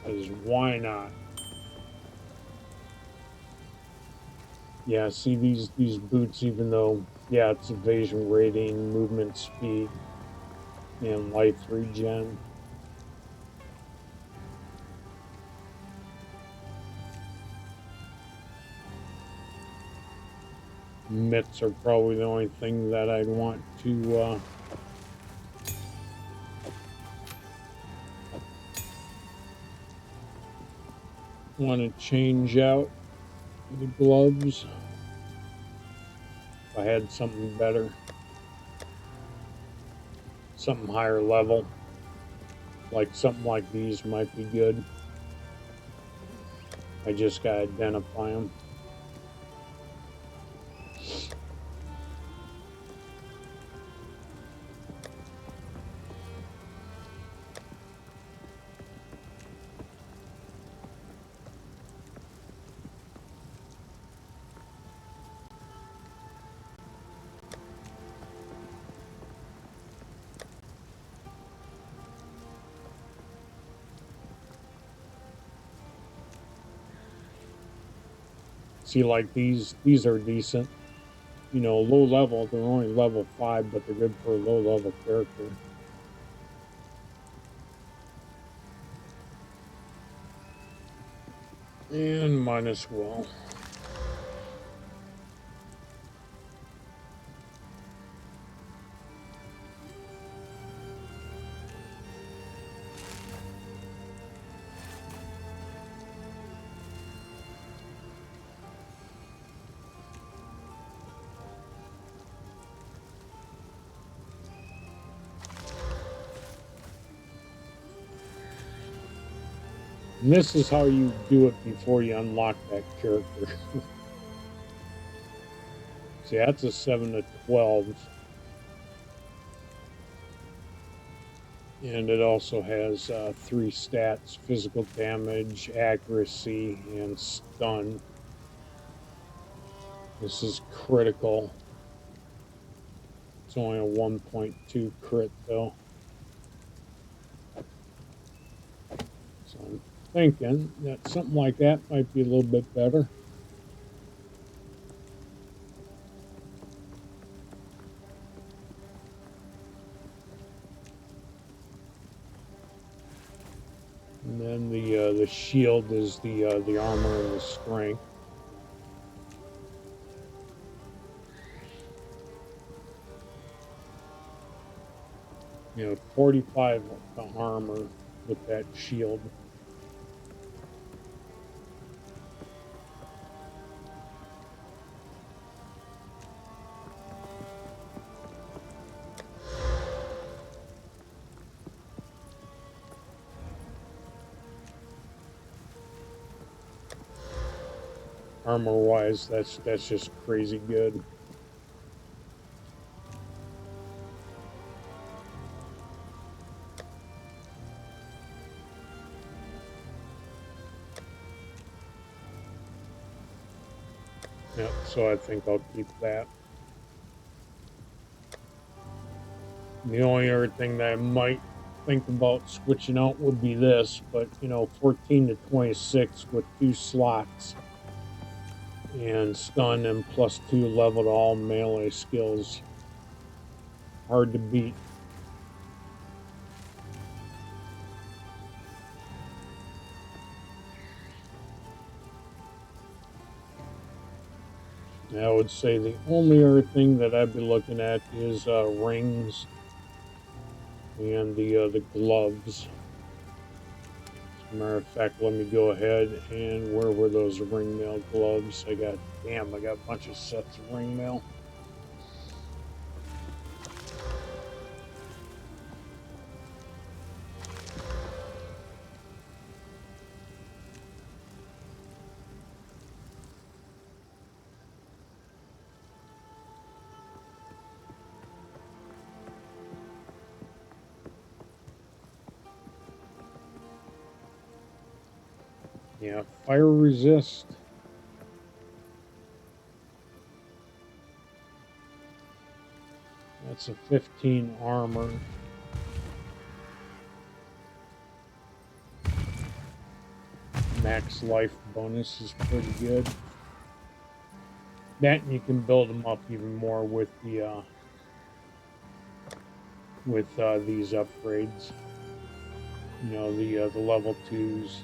Because why not? Yeah, see these boots, even though, yeah, it's evasion rating, movement speed, and life regen. Mitts are probably the only thing that I'd want to change out. The gloves. If I had something better, something higher level, like something like these might be good. I just gotta identify them. See, like these are decent. You know, low level, they're only level 5, but they're good for a low level character. And might as well. And this is how you do it before you unlock that character. See, that's a 7 to 12. And it also has 3 stats: physical damage, accuracy, and stun. This is critical. It's only a 1.2 crit though. So I'm thinking that something like that might be a little bit better. And then the shield is the armor and the strength. You know, 45 the armor with that shield. Armor wise, that's just crazy good. Yeah, so I think I'll keep that. The only other thing that I might think about switching out would be this, but you know, 14 to 26 with 2 slots and stun and +2 level to all melee skills. Hard to beat. I would say the only other thing that I'd be looking at is rings and the gloves. As a matter of fact, let me go ahead and where were those ringmail gloves? I got a bunch of sets of ringmail. Yeah, fire resist. That's a 15 armor. Max life bonus is pretty good. That, and you can build them up even more with the these upgrades. You know, the level 2s.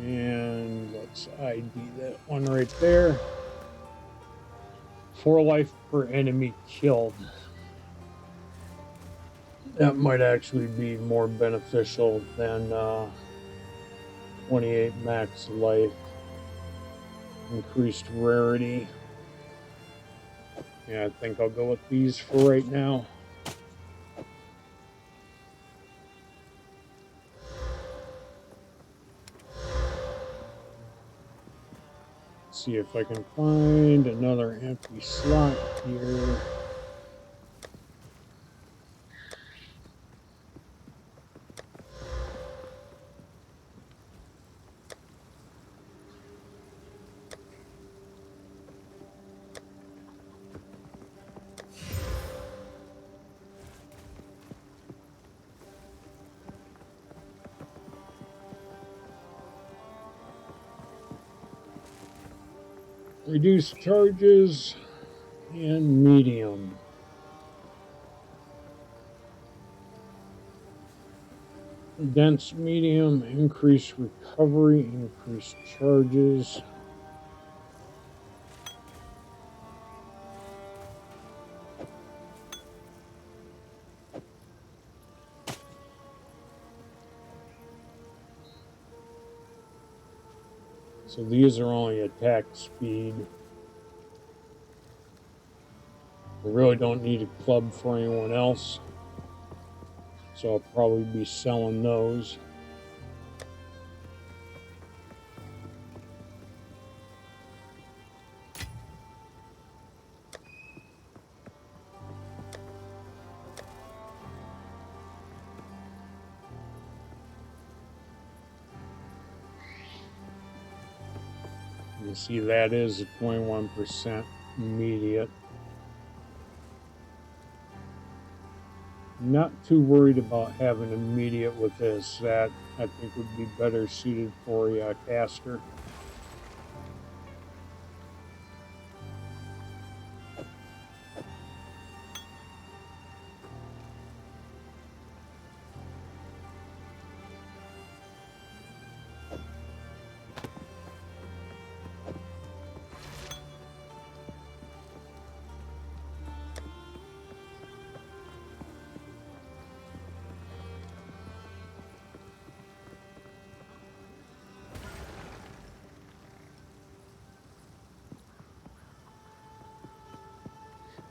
And let's ID that one right there. 4 life per enemy killed. That might actually be more beneficial than 28 max life. Increased rarity. Yeah, I think I'll go with these for right now. See if I can find another empty slot here. Reduce charges and medium. Dense medium, increase recovery, increase charges. So these are only attack speed. I really don't need a club for anyone else. So I'll probably be selling those. You see that is a 21% immediate. Not too worried about having immediate with this. That I think would be better suited for a caster.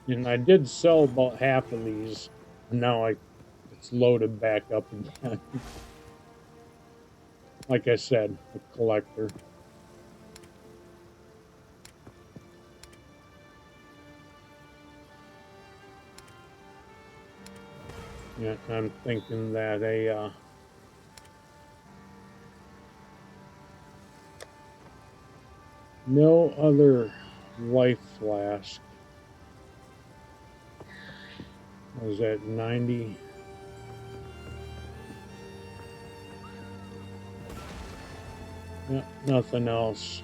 And I did sell about half of these. Now it's loaded back up again. Like I said, a collector. Yeah, I'm thinking that no other life flask. Was that 90? Yeah, nothing else.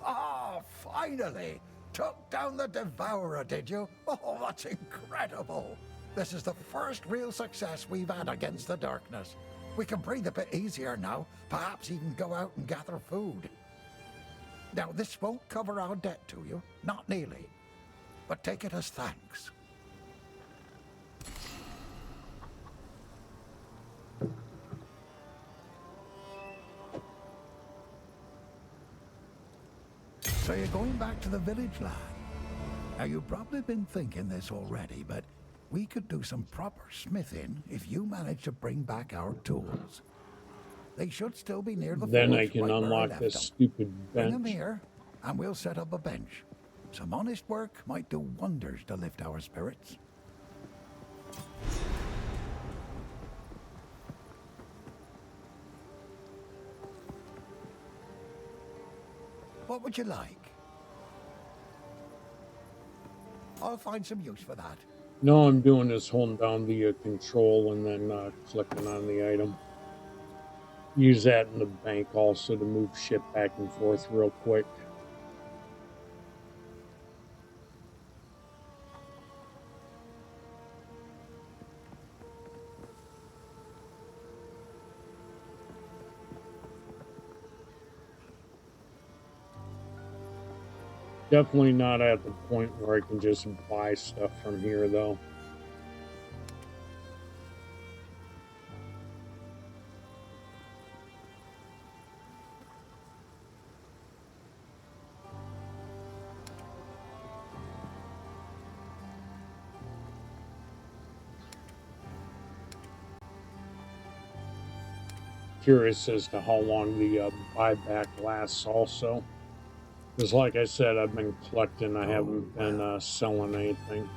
Ah, finally! Took down the Devourer, did you? Oh, that's incredible! This is the first real success we've had against the darkness. We can breathe a bit easier now, perhaps even go out and gather food. Now, this won't cover our debt to you, not nearly, but take it as thanks. So you're going back to the village, lad? Now, you've probably been thinking this already, but we could do some proper smithing if you manage to bring back our tools. They should still be near the Then forge, I can right where unlock left this them. stupid Bring them bench. here, and we'll set up a bench. Some honest work might do wonders to lift our spirits. What would you like? I'll find some use for that. No, I'm doing is holding down the control and then clicking on the item. Use that in the bank also to move shit back and forth real quick. Definitely not at the point where I can just buy stuff from here, though. Curious as to how long the buyback lasts also. Because like I said, I've been collecting. I haven't been selling anything.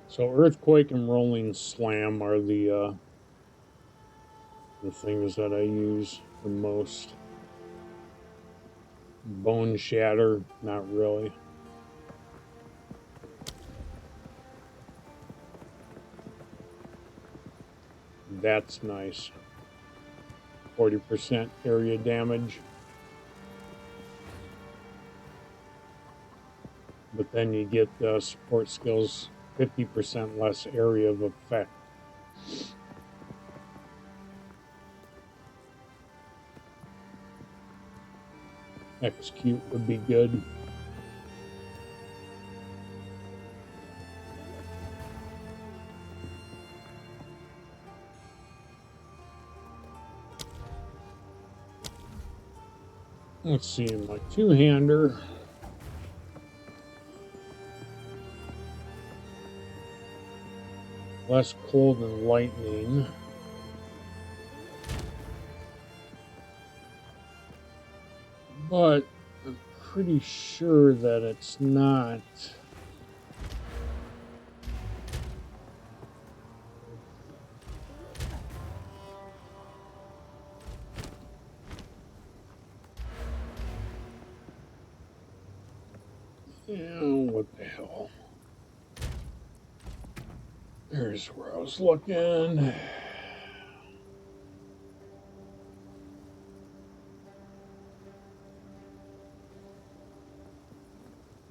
So Earthquake and Rolling Slam are the things that I use the most. Bone Shatter, not really. That's nice. 40% area damage. but then you get the support skills 50% less area of effect. Execute would be good. Let's see, my two-hander. Less cold and lightning. But I'm pretty sure that it's not. What the hell? There's where I was looking.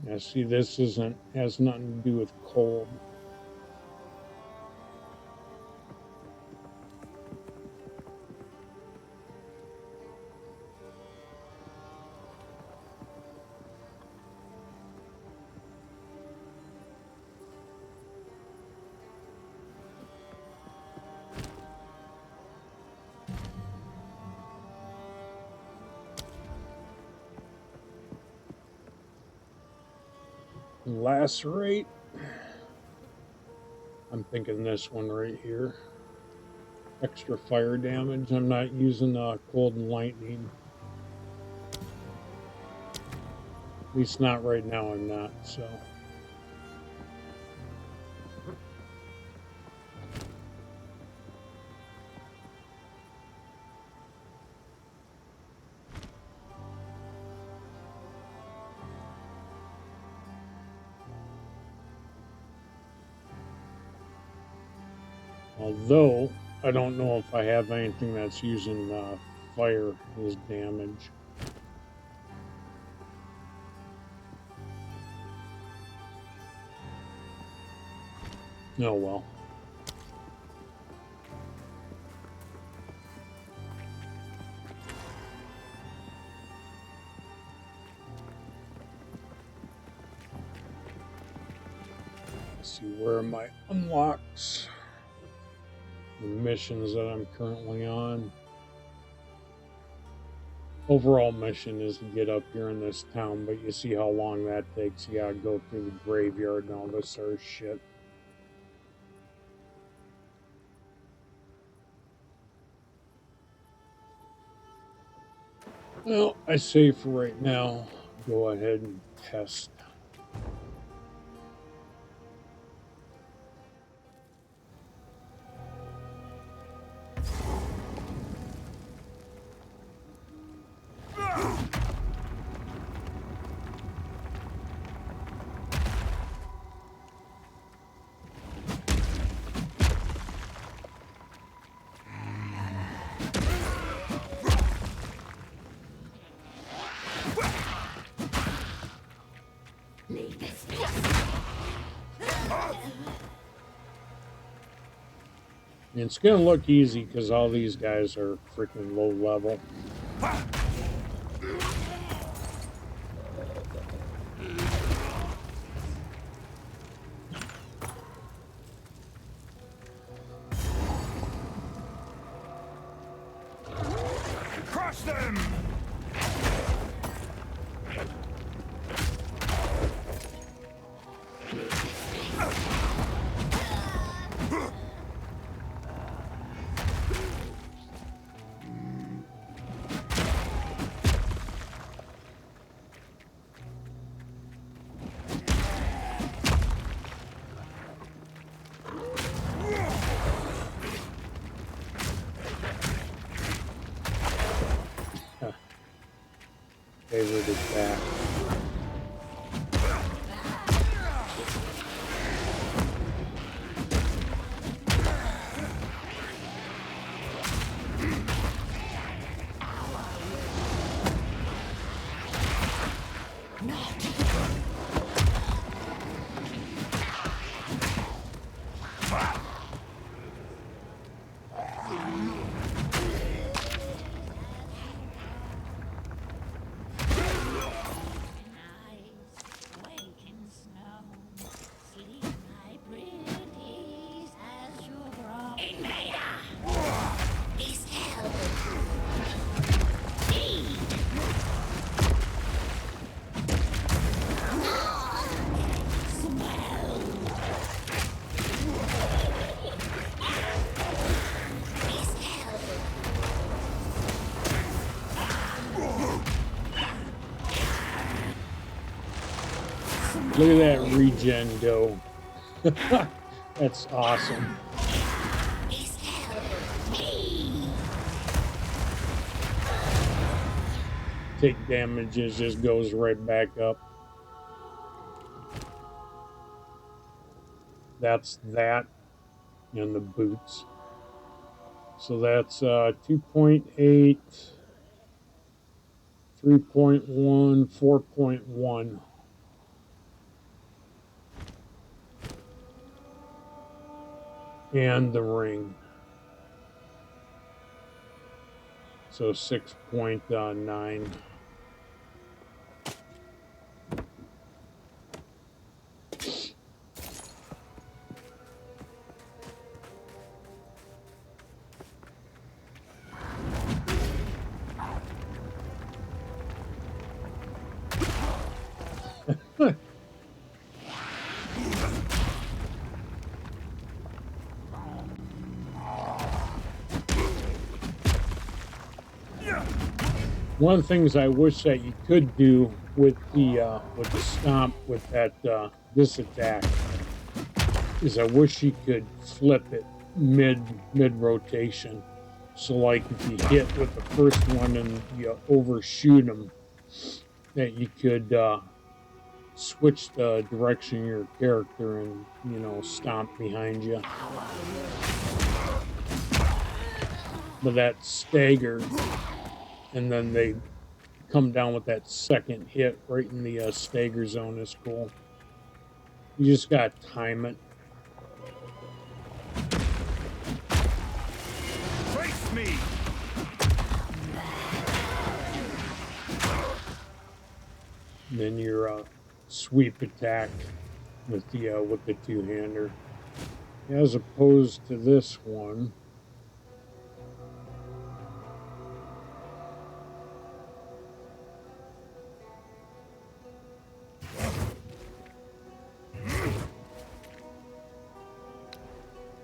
Now see, this has nothing to do with cold. Lacerate. I'm thinking this one right here. Extra fire damage. I'm not using cold and lightning. At least not right now, I'm not, so. Although, I don't know if I have anything that's using fire as damage. Oh well. Let's see, where are my unlocks? The missions that I'm currently on. Overall mission is to get up here in this town, but you see how long that takes. You gotta go through the graveyard and all this sort of shit. Well, I say for right now, go ahead and test. It's gonna look easy because all these guys are freaking low level. Crush them! Favorite is back. Look at that regen go. That's awesome. Take damage, it just goes right back up. That's that and the boots. So that's 2.8, 3.1, 4.1. And the ring. So 6.9. One of the things I wish that you could do with the stomp with that this attack is I wish you could flip it mid rotation. So like if you hit with the first one and you overshoot them, that you could switch the direction of your character and, you know, stomp behind you. But that stagger, and then they come down with that second hit right in the stagger zone is cool. You just gotta time it. Face me! And then your sweep attack with the two-hander, as opposed to this one.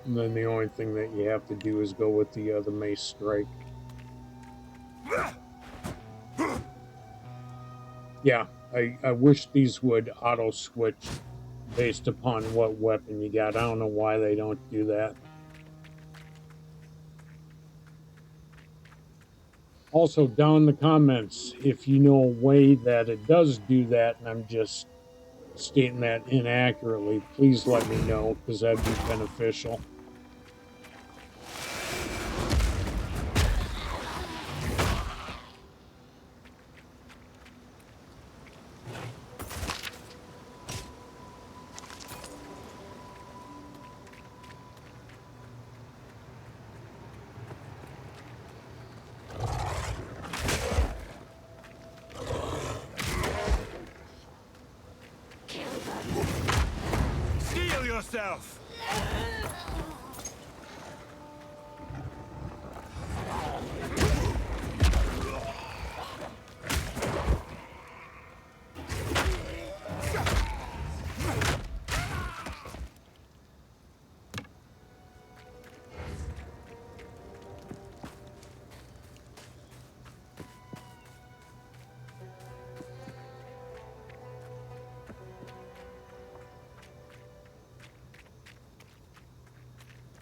And then the only thing that you have to do is go with the mace strike. Yeah, I wish these would auto switch based upon what weapon you got. I don't know why they don't do that. Also, down in the comments, if you know a way that it does do that and I'm just stating that inaccurately, please let me know, because that'd be beneficial. Steel yourself!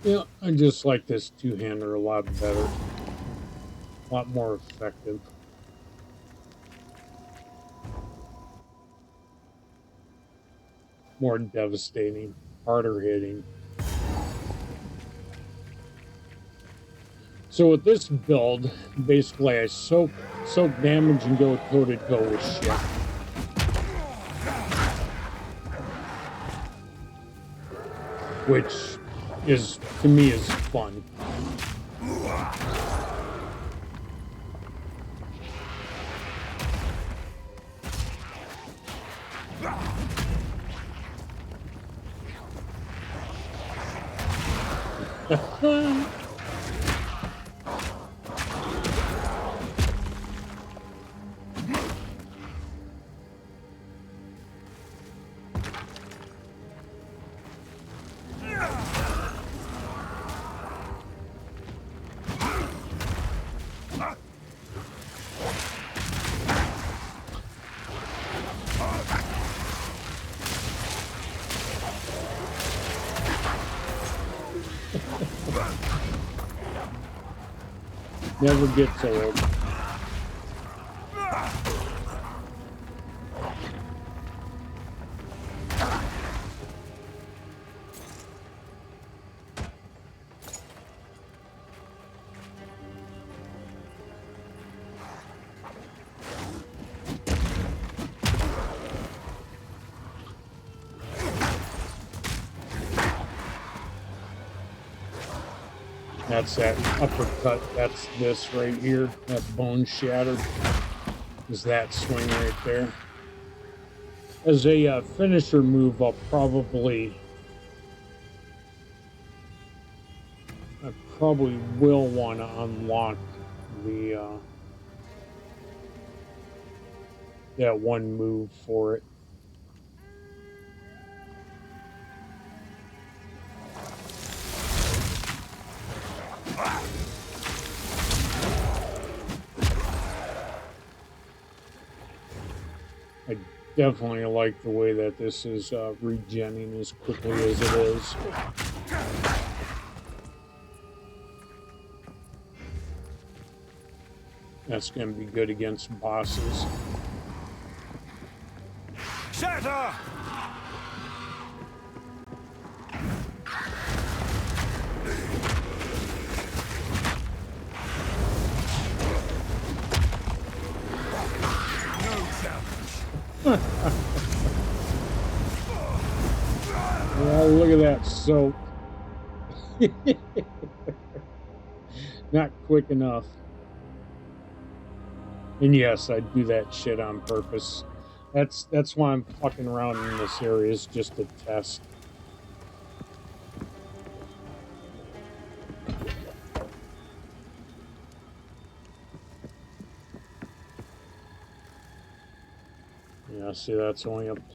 Yeah, I just like this two-hander a lot better. A lot more effective. More devastating. Harder hitting. So with this build, basically I soak damage and go toe-to-toe with shit. Which is, to me, is fun. Never gets old. That's that uppercut. That's this right here. That bone shattered is that swing right there. As a finisher move, I probably will want to unlock the that one move for it. I definitely like the way that this is regenning as quickly as it is. That's going to be good against bosses. Shatter! Well, look at that soap. Not quick enough. And yes, I do that shit on purpose. That's why I'm fucking around in this area, is just to test. Yeah, see, that's only a